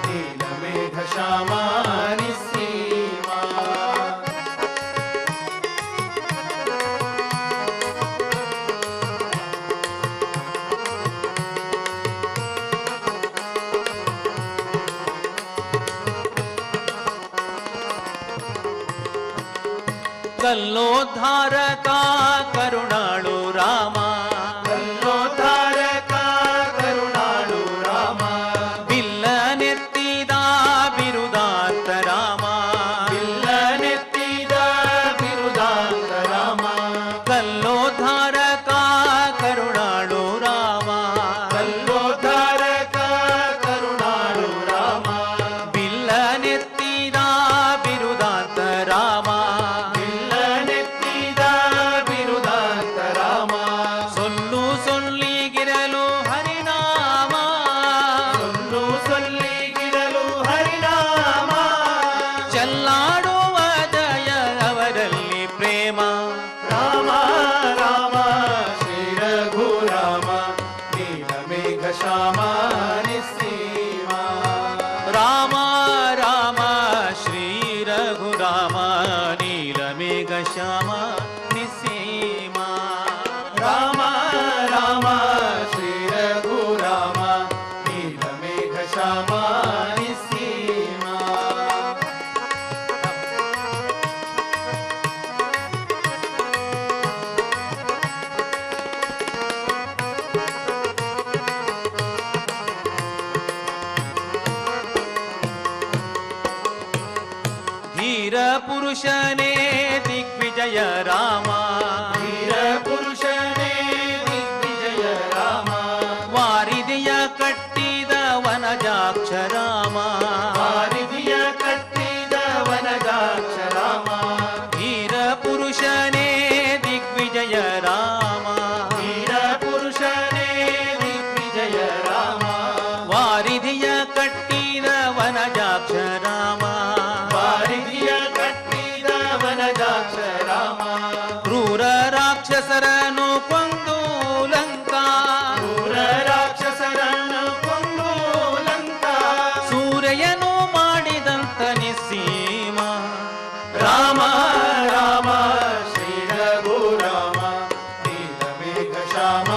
ನೀಲಮೇಘ ಶ್ಯಾಮ ನಿಸ್ಸೀಮ ಕಲ್ಲೋದ್ಧಾರಕ ಕರುಣಾಳು ರಾಮ ಕಲ್ಲೋದ್ಧಾರಕ ಕರುಣಾಳು ರಾಮ ಬಿಲ್ಲನೆತ್ತಿದ ಬಿರುದಾಂತ ರಾಮ ಬಿಲ್ಲನೆತ್ತಿದ ಬಿರುದಾಂತ ರಾಮ ಕಲ್ಲೋದ್ಧಾರಕ ಕರುಣಾಳು ರಾಮ ಕಲ್ಲೋದ್ಧಾರಕ ಕರುಣಾಳು ರಾಮ ಬಿಲ್ಲನೆತ್ತಿದ ಬಿರುದಾಂತ ರಾಮ ಬಿಲ್ಲನೆತ್ತಿದ ಬಿರುದಾಂತ ರಾಮ ಸೊಲ್ಲು ಸೊಲ್ಲಿಗಿರಲು ಹರಿನಾಮ ಸೊಲ್ಲು ಸೊಲ್ಲಿಗಿರಲು ಹರಿನಾಮ ಚೆಲ್ಲಾಡುವ ದಯ ಅವರಲ್ಲಿ ಪ್ರೇಮ ರಾಮ ರಾಮ ಶ್ರೀ ರಘುರಾಮ ನೀಲಮೇಘ ಶ್ಯಾಮ ನಿಸ್ಸೀಮ ರಾಮ ರಾಮ ಶ್ರೀ ರಘುರಾಮ ನೀಲಮೇಘ ಶ್ಯಾಮ ನಿಸೀಮ ರಾಮ ರಾಮ ಶ್ರೀ ರಘುರಾಮ ನೀಲಮೇಘ ಶ್ಯಾಮ ನಿಸ್ಸೀಮ ಧೀರ ಪುರುಷನೇ ದಿಗ್ವಿಜಯ ರಾಮ ವೀರ ಪುರುಷನೇ ದಿಗ್ವಿಜಯ ರಾಮ ವಾರಿದೆಯ ಕಟ್ಟಿದ ವನಜಾಕ್ಷ ರಾಮ ವಾರಿಧಿಯ ಕಟ್ಟಿದ ವನಜಾಕ್ಷ ರಾಮ ಧೀರ ಪುರುಷನೇ ದಿಗ್ವಿಜಯ ರಾಮ ವೀರ ಪುರುಷನೇ ದಿಗ್ವಿಜಯ ರಾಮ ವಾರಿಧಿಯ ಕಟ್ಟಿದ ವನಜಾಕ್ಷ ರಾಮ ವಾರಿಧಿಯ ಕಟ್ಟಿದ ವನಜಾಕ್ಷ ರಾಮ ಕ್ರೂರ ರಾಕ್ಷಸರನ್ನು ಕೊಂದು ಲಂಕಾ ಕ್ರೂರ ರಾಕ್ಷಸರನ್ನು ಕೊಂದು ಲಂಕಾ ಸೂರ್ಯನು ಮಾಡಿದಂತ ನಿಸ್ಸೀಮ ರಾಮ ರಾಮ ಶ್ರೀ ರಘುರಾಮ ನೀಲಮೇಘ ಶ್ಯಾಮ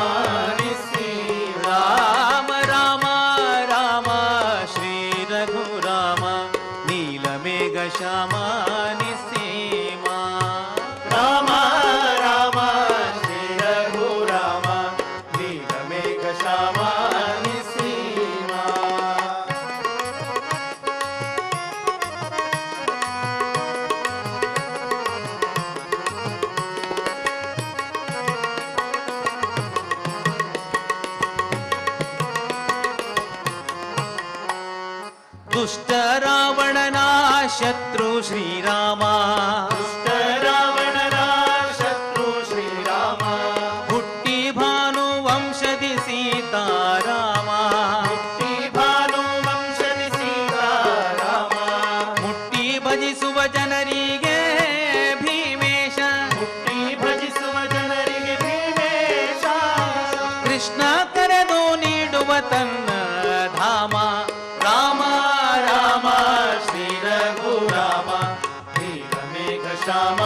ನಿಸ್ಸೀಮ ರಾಮ ರಾಮ ರಾಮ ಶ್ರೀ ರಘುರಾಮ ನೀಲಮೇಘ ಶ್ಯಾಮ ನಿಸೀಮ ರಾಮ ರಾಮ ಶ್ರೀ ರಘುರಾಮ ನೀಲಮೇಘ ಶ್ಯಾಮ ನಿಸ್ಸೀಮ ದುಷ್ಟ ರಾವಣನ ಶತ್ರು ಶ್ರೀರಾಮ ದುಷ್ಟ ರಾವಣನ ಶತ್ರು ಶ್ರೀರಾಮ ಹುಟ್ಟಿ ಭಾನು ವಂಶದಿ ಸೀತಾರಾಮ ಹುಟ್ಟಿ ಭಾನು ವಂಶದಿ ಸೀತಾರಾಮ ಮುಟ್ಟ ಧಾಮ ರಾಮ ರಾಮ ಶ್ರೀ ರಘುರಾಮ ನೀಲಮೇಘ ಶ್ಯಾಮ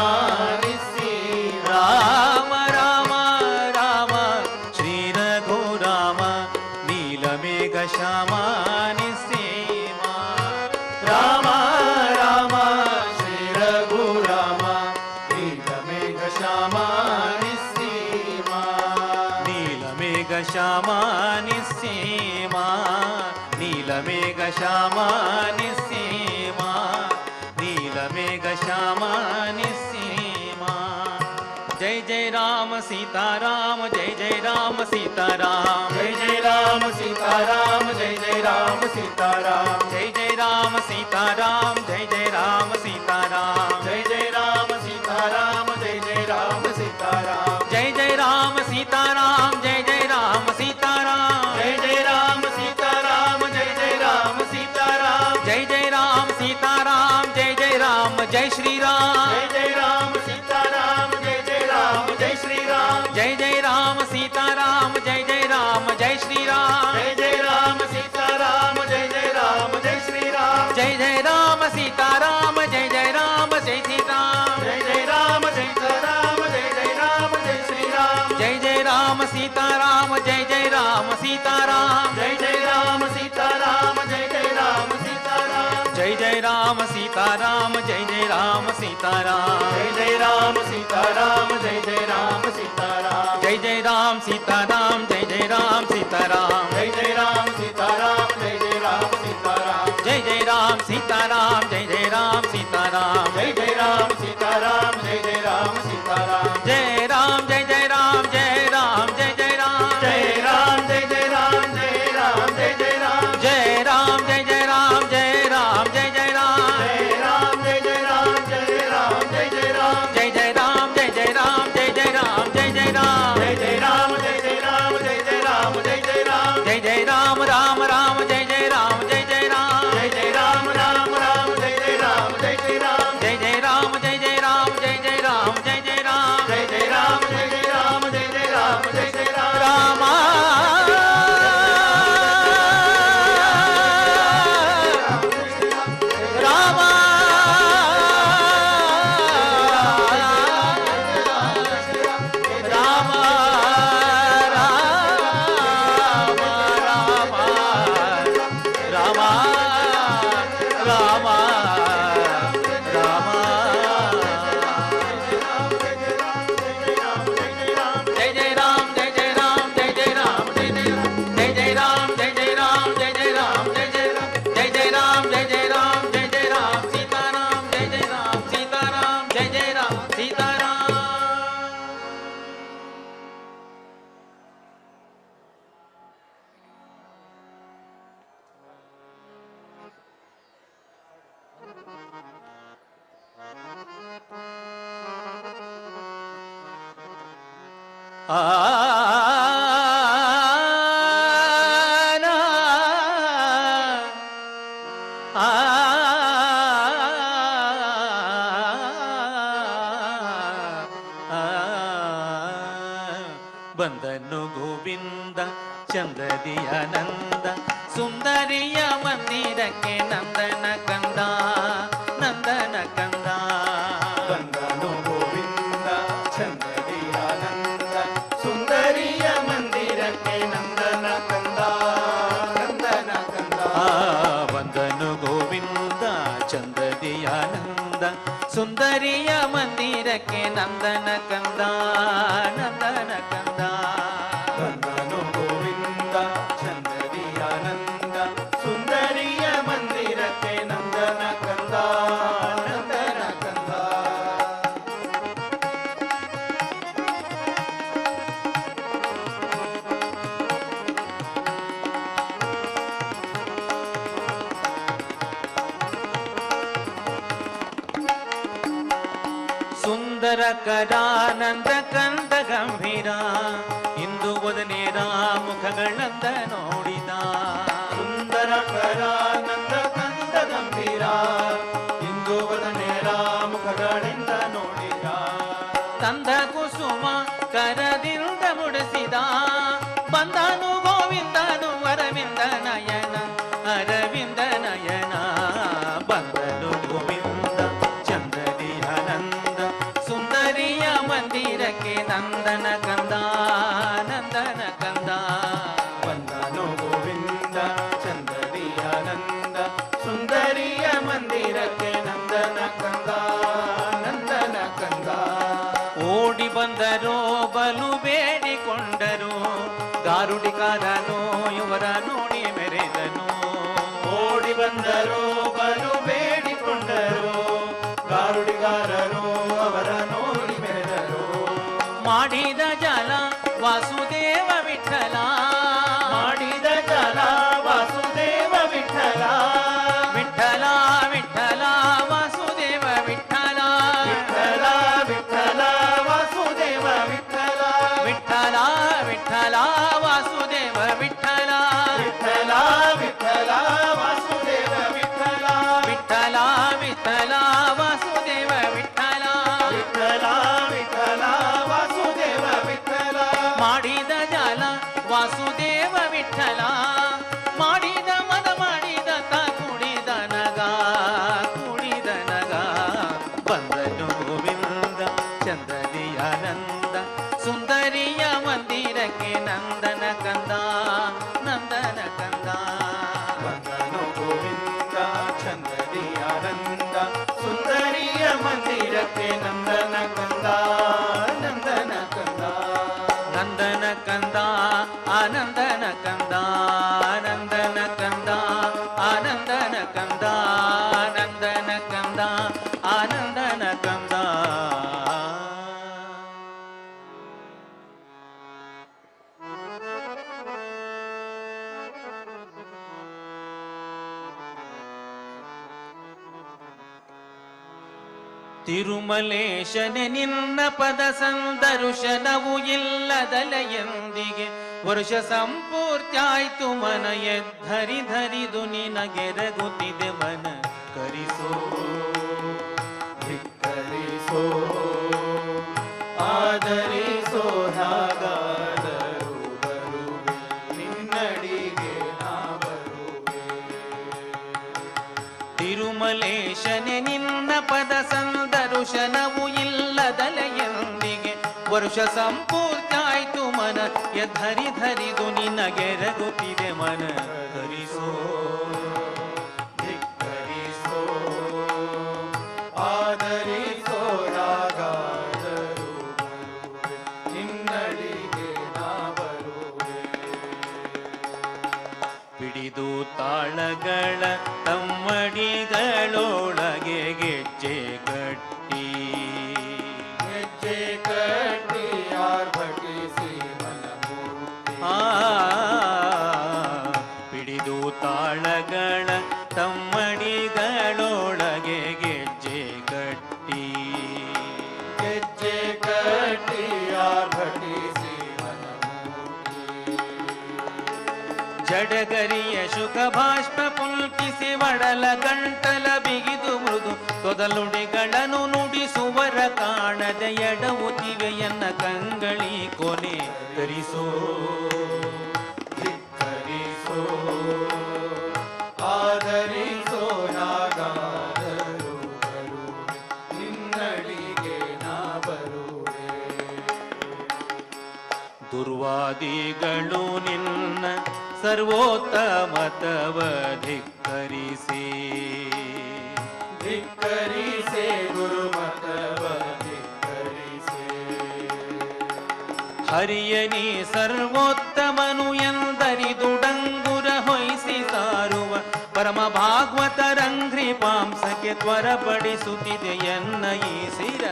ನಿಸ್ಸೀಮ ರಾಮ ರಾಮ ರಾಮ ಶ್ರೀ ರಘುರಾಮ ನೀಲಮೇಘ ಶ್ಯಾಮ ನಿಸ್ಸೀಮ ರಾಮ ರಾಮ ಶ್ರೀ ರಘುರಾಮ ನೀಲಮೇಘ ಶ್ಯಾಮ ನಿಸ್ಸೀಮ ನೀಲಮೇಘ ಶ್ಯಾಮ ನಿಸ್ಸೀಮ ನೀಲಮೇಘ ಶ್ಯಾಮ ನಿಸ್ಸೀಮ ನೀಲಮೇಘ ಶ್ಯಾಮ ನಿಸ್ಸೀಮ ಜೈ ಜೈ ರಾಮ ಸೀತಾರಾಮ ಜೈ ಜೈ ರಾಮ ಸೀತಾರಾಮ ಜೈ ಜೈ ರಾಮ ಸೀತಾರಾಮ ಜೈ ಜೈ ರಾಮ ಸೀತಾರಾಮ ಜೈ ಜೈ ರಾಮ ಸೀತಾರಾಮ ಜೈ ಜೈ ರಾಮ ಸೀತಾರಾಮ ಜೈ ಜೈ ರಾಮ ಸೀತಾರಾಮ ಜೈ ಜೈ ರಾಮ ಸೀತಾರಾಮ ಜೈ ಜೈ ರಾಮ ಸೀತಾರಾಮ ಜೈ ಜೈ ರಾಮ ಸೀತಾರಾಮ ಜೈ ಜೈ ರಾಮ ಸೀತಾರಾಮ ಜೈ ಜೈ ರಾಮ ಸೀತಾರಾಮ ಜೈ ಜೈ ರಾಮ ಸೀತಾರಾಮ ಜೈ ಜೈ ರಾಮ ಜೈ ಶ್ರೀರಾಮ ಜೈ ಜೈ ರಾಮ ಸೀತಾರಾಮ ಜೈ ಜೈ ರಾಮ ಜೈ ಶ್ರೀರಾಮ ಜೈ ಜೈ ರಾಮ ಸೀತಾರಾಮ ಜೈ ಜೈ ರಾಮ ಜೈ ಶ್ರೀರಾಮ ಜೈ ಜೈ ರಾಮ ಸೀತಾರಾಮ ಜೈ ಜೈ ರಾಮ ಜೈ ಶ್ರೀರಾಮ ಜೈ ಜೈ ರಾಮ ಸೀತಾರಾಮ ಜೈ ಜೈ ರಾಮ ಜೈ ಸೀತಾರಾಮ ಜೈ ಜೈ ರಾಮ ಸೀತಾರಾಮ ಜೈ ಜೈ ರಾಮ ಜೈ ಶ್ರೀರಾಮ ಜೈ ಜೈ ರಾಮ ಸೀತಾರಾಮ ಜೈ ಜೈ ರಾಮ ಸೀತಾರಾಮ ಜೈ ಜೈ ರಾಮ ಸೀತಾರಾಮ ಜೈ ಜೈ ರಾಮ ಸೀತಾರಾಮ ಜೈ ಜೈ ರಾಮ ಸೀತಾರಾಮ ಜೈ ಜೈ ರಾಮ ಸೀತಾರಾಮ ಜೈ ಜೈ ರಾಮ ಸೀತಾರಾಮ ಜೈ ಜೈ ರಾಮ ಸೀತಾರಾಮ ಜೈ ಜೈ ರಾಮ ಸೀತಾರಾಮ ಜೈ ಜೈ ರಾಮ ಸೀತಾರಾಮ ಜೈ ಜೈ ರಾಮ ಸೀತಾರಾಮ ಜೈ ಜೈ ರಾಮ ಸೀತಾರಾಮ ಜೈ ಜೈ ರಾಮ ಸೀತಾರಾಮ ಜೈ ಜೈ ರಾಮ ಸೀತಾರಾಮ ಜೈ ಜೈ ರಾಮ ಸೀತಾರಾಮ ಜೈ ಜೈ ರಾಮ ಸೀತಾರಾಮ ಜೈ ರಾಮ ಜೈ ಜೈ ರಾಮ ಜೈ ರಾಮ ಜೈ ಜೈ ರಾಮ ಜೈ ರಾಮ ಜೈ ಜೈ ರಾಮ ಜೈ ರಾಮ ಜೈ ಜೈ ರಾಮ ಜೈ ರಾಮ ಜೈ ಜೈ ರಾಮ ಜೈ ರಾಮ ಜೈ ಜೈ ರಾಮ ಜೈ ರಾಮ ಜೈ ಜೈ ರಾಮ ಜೈ ರಾಮ ಜೈ ಜೈ ರಾಮ ಜೈ ಜೈ ರಾಮ ಜೈ ಜೈ ರಾಮ ಜೈ ಜೈ ರಾಮ ಜೈ ಜೈ ರಾಮ ಜೈ ಜೈ ರಾಮ ಜೈ ಜೈ ರಾಮ ಜೈ ಜೈ ರಾಮ ಜೈ ಜೈ ರಾಮ ಜೈ ಜೈ ರಾಮ ರಾಮ ರಾಮ ಜೈ ಜೈ ರಾಮ ಜೈ ಜೈ ರಾಮ ಜೈ ಜೈ ರಾಮ ರಾಮ ರಾಮ ಜೈ ಜೈ ರಾಮ ಜೈ ಜೈ ರಾಮ ಜೈ ಜೈ ರಾಮ ಜೈ ಜೈ ರಾಮ ಜೈ ಜೈ ರಾಮ ಜೈ ಜೈ ರಾಮ ಜೈ ಜೈ ರಾಮ ಜೈ ಜೈ ರಾಮ ಜೈ ಜೈ ರಾಮ ಜೈ ಜೈ ರಾಮ ರಾಮ ರಾಮ ರಾಮ ರಾಮ ರಾಮ ರಾಮ ಜೈ ಜೈ ರಾಮ ಜೈ ಜೈ ರಾಮ ಜೈ ಜೈ ರಾಮ ಜೈ ಜೈ ರಾಮ ಜೈ ಜೈ ರಾಮ ಜೈ ಜೈ ರಾಮ ಜೈ ಜೈ ರಾಮ ಜೈ ಜೈ ರಾಮ ಜೈ ಜೈ ರಾಮ ಜೈ ಜೈ ರಾಮ ಸೀತಾರಾಮ ಜೈ ಜೈ ರಾಮ ಸೀತಾರಾಮ ಜೈ ಜೈ ರಾಮ ಸೀತಾರಾಮ ಆ ಬಂದನು ಗೋವಿಂದ ಚಂದದಿಯ ನಂದ ಸುಂದರಿಯ ಮಂದಿರಕ್ಕೆ ನಂದನ ಕಂದ ನಂದನ ಕಂದ ಬಂದನು ಗೋವಿಂದ ಚಂದದಿಯಾನಂದ ಸುಂದರಿಯ ಮಂದಿರಕ್ಕೆ ನಂದನ ಕಂದ ನಂದನ ಕಂದ ಬಂದನು ಗೋವಿಂದ ಚಂದದಿಯ ನಂದ ಸುಂದರಿಯ ಮಂದಿರಕ್ಕೆ ನಂದನ ಕಂದ ನಂದನ ಕಂದ ಬಂದನು ಗೋವಿಂದ ಚಂದದಿಯಾನಂದ ಸುಂದರಿಯ ಮಂದಿರಕ್ಕೆ ನಂದನ ಕಂದ ನಂದನ ಕಂದ ಸುಂದರ ಕರಾನಂದ ಕಂದ ಗಂಭೀರ ಇಂದು ಒದನೇರ ಮುಖಗಳಂದ ನೋಡಿದ ಸುಂದರ ಕರಾನಂದ ಕಂದ ಗಂಭೀರ ಇಂದು ವದನೇರ ಮುಖಗಳಿಂದ ನೋಡಿದ ತಂದ ಕುಸುಮ ಕರದಿಂದ ಮುಡಿಸಿದ ಬಂದನು ಗೋವಿಂದನು ವರವಿಂದ ನಯನ ಗಾರುಡಿಗಾರನು ಇವರ ನೋಡಿ ಮೆರೆದನು. ಓಡಿ ಬಂದರು ಬಲು ಬೇಡಿಕೊಂಡರು, ಗಾರುಡಿಗಾರರು ಅವರ ನೋಡಿ ಮೆರೆದರು. ಮಾಡಿದ ಜಲ ವಾಸುದೇವ ವಿಠಲ, ಮಾಡಿದ ಜಲ ವಾಸುದೇವ ವಿಠಲ, ವಿಠಲ ವಿಠಲ ವಾಸುದೇವ ವಿಠಲ, ವಿಠಲ ವಿಠಲ ವಾಸುದೇವ ವಿಠಲ, ವಿಠಲ ವಿಠಲ ವಾಸುದೇವ ವಿಠಲ, ವಿಠಲ ವಿಠಲ ವಾಸುದೇವ ವಿಠಲ, ವಿಠಲ ವಿಠಲ ವಾಸುದೇವ ವಿಠಲ, ವಿಠಲ ವಿಠಲ ವಾಸುದೇವ ವಿಠಲ. ಮಾಡಿದ ಜಲ ವಾಸುದೇವ ವಿಠಲ, ಮಾಡಿದ ಮದ ಮಾಡಿದ ತ ಕುಡಿದ ನಗ, ಕುಡಿದ ನಗ. ಬಂದನು ಗೋವಿಂದ ಚಂದದಿಯಾನಂದ, ಸುಂದರಿಯ ಮಂದಿರಕ್ಕೆ ನಂದನ ಕಂದ, ನಂದನ ಕಂದ. ಬಂದನು ಗೋವಿಂದ ಚಂದದಿ ಆನಂದ, ಸುಂದರಿಯ ಮಂದಿರಕ್ಕೆ ನಂದನ ಕಂದ, ನಂದನ ಕಂದ. ನಂದನ ಕಂದ ಆನಂದನ ಕಂದ, ನಂದನ ಕಂದ ಆನಂದನ ಕಂದ, ನಂದನ ಕಂದ ಆನಂದನ ಕಂದ. ತಿರುಮಲೇಶನೆ ನಿನ್ನ ಪದ ಸಂದರ್ಶನವು ಇಲ್ಲದಲೆಯೊಂದಿಗೆ ವರ್ಷ ಸಂಪೂರ್ತಿಯಾಯ್ತು ಮನ ಎದ್ಧರಿ ಧರಿದು ನಿನಗೆರಗುತ್ತಿದೆ ಮನ ಕರಿಸೋ, ಧಿಕ್ಕರಿಸೋ, ಆದರಿಸೋ. ಹಾಗಾದರೂ ಬರುವೆ ನಿನ್ನಡಿಗೆ ನಾ ಬರುವೆ. ತಿರುಮಲೇಶನೆ ನಿನ್ನ ಪದ ಸಂದರ್ಶನವು ಇಲ್ಲದಲೆಯೊಂದಿಗೆ ವರ್ಷ ಸಂಪೂರ್ತಿಯಾಯ್ತು ಮನ ಎದ್ಧರಿ ಧರಿದು ನಿನಗೆರಗುತ್ತಿದೆ ಮನ ಕರಿಸೋ, ಧಿಕ್ಕರಿಸೋ, ಆದರಿಸೋ. ಹಾಗಾದರೂ ಬರುವೆ ನಿನ್ನಡಿಗೆ ನಾ ಬರುವೆ. ಬಿಡಿದು ತಾಳಗಳ ತಮ್ಮಡಿಗಳೊಳಗೆ ಗೆಜ್ಜೆ ಕಟ್ಟಿ, ಹೆಜ್ಜೆ ಕಟ್ಟಿ ಆರ್ಭಟಿಸಿ ಮನಮೂರ್ತಿ. ಬಿಡಿದು ತಾಳಗಳ ತಮ್ಮಡಿಗಳೊಳಗೆ ಗೆಜ್ಜೆ ಕಟ್ಟಿ, ಹೆಜ್ಜೆ ಕಟ್ಟಿ ಆರ್ಭಟಿಸಿ ಮನಮೂರ್ತಿ. ಜಡಗರಿಯ ಶುಕ ಭಾಷ್ಪ ಪುಲ್ಕಿಸಿ ಒಡಲ ಗಂಟಲ ಬಿಗಿದು ಮೃದು ತೊದಲುಡಿಗಳನ್ನು ನುಡಿಸುವರ ಕಾಣದ ಎಡವುತ್ತಿವೆಯನ್ನ ಕಂಗಳಿ ಕೊನೆ ಕರಿಸೋ, ಧಿಕ್ಕರಿಸೋ, ಆದರಿಸೋ. ಹಾಗಾದರೂ ಬರುವೆ ನಿನ್ನಡಿಗೆ ನಾ ಬರುವೆ. ದುರ್ವಾದಿಗಳು ನಿನ್ನ ಸರ್ವೋತ್ತಮತವ ಧಿಕ್ಕರಿಸಿ, ಧಿಕ್ಕರಿಸೆ ಗುರುಮತವ ಧಿಕ್ಕರಿಸೆ. ಹರಿಯನಿ ಸರ್ವೋತ್ತಮನು ಎಂದರಿದುಡಂಗುರ ಹೊಯ್ಸಿ ಸಾರುವ ಪರಮ ಭಾಗವತರಂಘ್ರಿ ಪಾಂಸಕ್ಕೆ ತ್ವರಪಡಿಸುತ್ತಿದೆ ಎನ್ನ ಈ ಸಿರ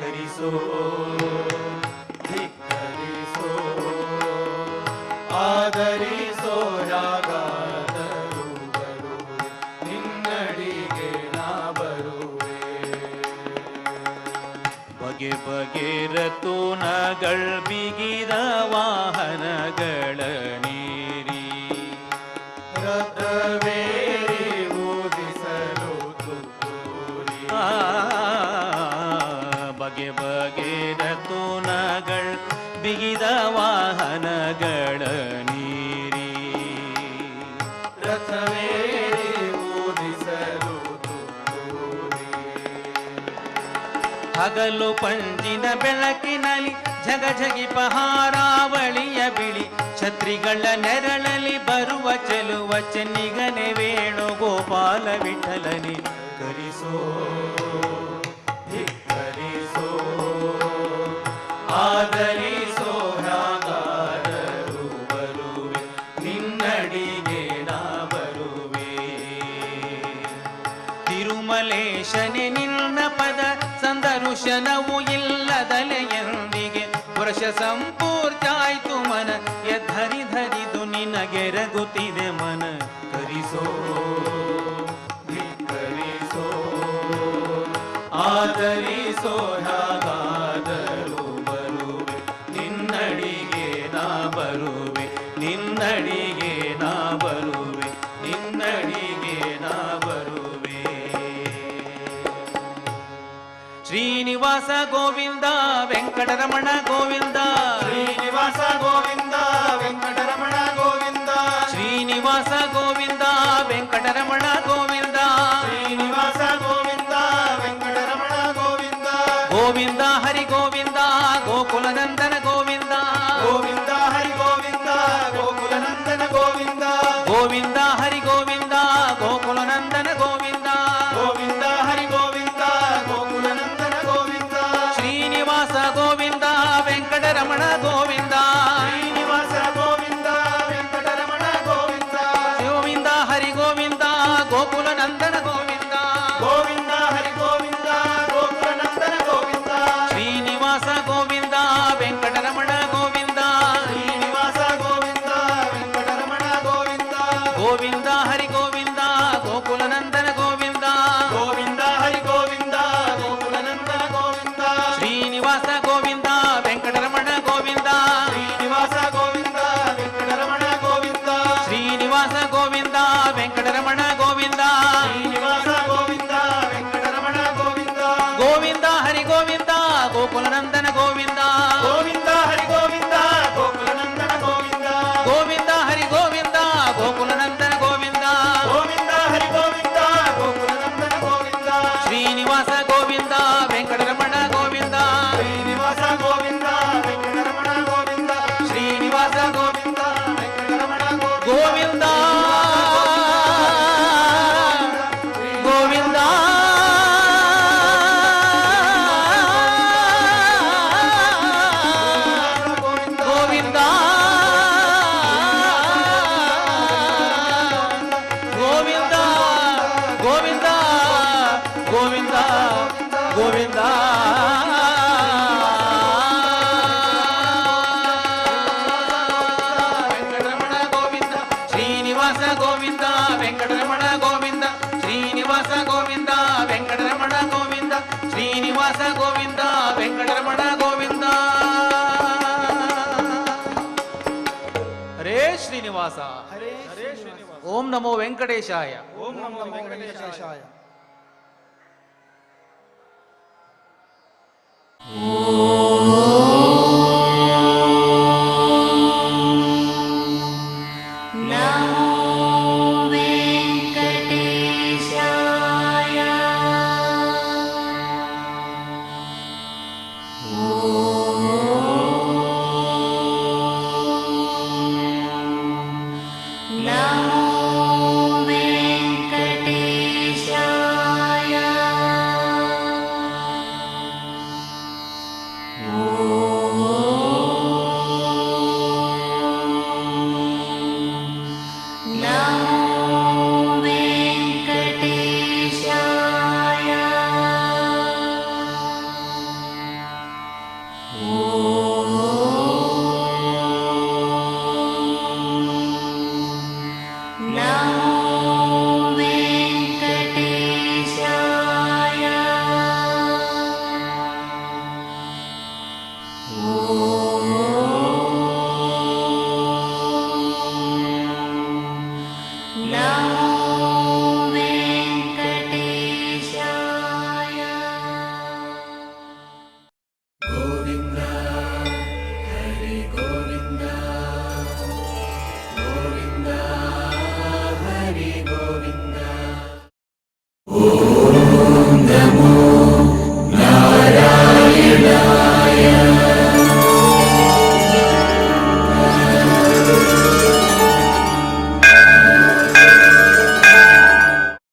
ಕರಿಸೋ, ಧಿಕ್ಕರಿಸೋ, ಆದರಿಸೋ. ಯಾಗಾದರೂ ಬರುವೆ ನಿನ್ನಡಿಗೆ ನಾ ಬರುವೆ. ಬಗೆ ಬಗೆ ರತುನಗಳ್ ಬಿಗಿದ ವಾಹನಗಳ ನೀರಿ, ರಥವೇರಿ ಊದಿಸಲು ತುತ್ತೂರಿ. ಬಗೆ ಬಗೆ ರತುನಗಳ್ ಬಿಗಿದ ವಾಹನಗಳ ನೀರಿ, ರಥವೇರಿ ಊದಿಸಲು ತುತ್ತೂರಿ. ಹಗಲು ಪಂಜಿನ ಬೆಳಕಿನಲ್ಲಿ ಝಗಝಗಿ ಪಹಾರಾವಳಿಯ ಬಿಳಿ ಛತ್ರಿಗಳ ನೆರಳಲಿ ಬರುವ ಚೆಲುವ ಚೆನ್ನಿಗನೆ ವೇಣುಗೋಪಾಲ ವಿಠಲನೆ ಕರಿಸೋ, ಧಿಕ್ಕರಿಸೋ, ಆದರಿಸೋ. ಯಾಗಾದರೂ ಬರುವೆ ಈಶನೆ ನಿನ್ನ ಪದ ಸಂದರುಶನವು ಇಲ್ಲದಲೆಯೊಂದಿಗೆ ವರ್ಷ ಸಂಪೂರ್ತಾಯ್ತು ಮನ ಎದ್ಧರಿ ಧರಿದು ನಿನಗೆರಗುತ್ತಿದೆ ಮನ ಕರಿಸೋ ಧಿಕ್ಕರಿಸೋ ಆದರಿಸೋ ಹಾಗಾದರೂ ಬರುವೆ ನಿನ್ನಡಿಗೆ ನಾ ಬರುವೆ ನಿನ್ನಡಿಗೆ ನಾ ಬರುವೆ ನಿನ್ನಡಿಗೆ ನಾ ಬರುವೆ. ಶ್ರೀನಿವಾಸ ಗೋವಿಂದ ವೆಂಕಟರಮಣ ಗೋವಿಂದ ಶ್ರೀನಿವಾಸ ಗೋವಿಂದ ವೆಂಕಟರಮಣ ಗೋವಿಂದ ಶ್ರೀನಿವಾಸ ಗೋವಿಂದ ವೆಂಕಟರಮಣ ಗೋವಿಂದ ಶ್ರೀನಿವಾಸ ಗೋವಿಂದ ವೆಂಕಟರಮಣ ಗೋವಿಂದ ಗೋವಿಂದ ಹರಿ ಗೋವಿಂದ ಗೋಕುಲನಂದನ ಗೋವಿಂದ ಗೋವಿಂದ ಹರಿ ಗೋವಿಂದ ಗೋಕುಲನಂದನ ಗೋವಿಂದ ಗೋವಿಂದ ಹರಿ ಗೋವಿಂದ ಗೋಕುಲನಂದನ ಗೋವಿಂದ ಗೋವಿಂದ ಹರಿ ಗೋವಿಂದ ಗೋಕುಲನಂದನ ಗೋವಿಂದ ಶ್ರೀನಿವಾಸ ಗೋವಿಂದ ವೆಂಕಟರಮಣ ಗೋವಿಂದ ಶ್ರೀನಿವಾಸ ಗೋವಿಂದ ವೆಂಕಟರಮಣ ಗೋವಿಂದ ಗೋವಿಂದ ಹರಿ ಗೋವಿಂದ ಗೋಕುಲನಂದನ ಗೋವಿಂದ ಗೋವಿಂದ ಹರಿ ಗೋವಿಂದ ಗೋಕುಲನಂದನ ಗೋವಿಂದ ಶ್ರೀನಿವಾಸ ಗೋವಿಂದ ವೆಂಕಟರಮಣ ಗೋವಿಂದ ಶ್ರೀನಿವಾಸ ಗೋವಿಂದ ವೆಂಕಟರಮಣ ಗೋವಿಂದ ಗೋವಿಂದ ಹರಿ ಗೋವಿಂದ ಗೋಕುಲನಂದನ ಗೋವಿಂದ ಗೋವಿಂದ ಹರಿ ಗೋವಿಂದ ಗೋಕುಲನಂದನ ಗೋವಿಂದ ಶ್ರೀನಿವಾಸ ಗೋವಿಂದ ವೆಂಕಟರಮಣ ಗೋವಿಂದ ಶ್ರೀನಿವಾಸ ಗೋವಿಂದ ವೆಂಕಟರಮಣ ಗೋವಿಂದ ಶ್ರೀನಿವಾಸ ಗೋವಿಂದ ವೆಂಕಟರಮಣ ಗೋವಿಂದ ಶ್ರೀನಿವಾಸ ಗೋವಿಂದ ವೆಂಕಟರಮಣ ಗೋವಿಂದ ಗೋವಿಂದ ಹರಿ ಗೋವಿಂದ ಗೋಕುಲನಂದನ ಗೋವಿಂದ ಗೋವಿಂದ ಹರಿ ಗೋವಿಂದ ಗೋಕುಲನಂದನ ಗೋವಿಂದ ಗೋವಿಂದ ಹರಿ ಗೋವಿಂದ ಗೋಕುಲನಂದನ ಗೋವಿಂದ ಗೋವಿಂದ ಹರಿ ಗೋವಿಂದ ಗೋಕುಲನಂದನ ಗೋವಿಂದ ಶ್ರೀನಿವಾಸ ಗೋವಿಂದ ವೆಂಕಟರಮಣ ಗೋವಿಂದ ಶ್ರೀನಿವಾಸ ಗೋವಿಂದ ವೆಂಕಟರಮಣ ಗೋವಿಂದ ಶ್ರೀನಿವಾಸ ಗೋವಿಂದ ವೆಂಕಟರಮಣ ಗೋವಿಂದ ಗೋವಿಂದ ಗೋವಿಂದ ಗೋವಿಂದ ಗೋವಿಂದ ಗೋವಿಂದ ಗೋವಿಂದ ವೆಂಕಟರಮಣ ಗೋವಿಂದ ಶ್ರೀನಿವಾಸ ಗೋವಿಂದ ವೆಂಕಟರಮಣ ಗೋವಿಂದ ಶ್ರೀನಿವಾಸ ಗೋವಿಂದ ವೆಂಕಟರಮಣ ಗೋವಿಂದ ಶ್ರೀನಿವಾಸ ಗೋವಿಂದ ವೆಂಕಟರಮಣ ಗೋವಿಂದ. ಹರೇ ಶ್ರೀನಿವಾಸ ಹರೇ ಶ್ರೀನಿವಾಸ. ಓಂ ನಮೋ ವೆಂಕಟೇಶಾಯ. ಓಂ ನಮೋ ವೆಂಕಟೇಶಾಯ. ಓಂ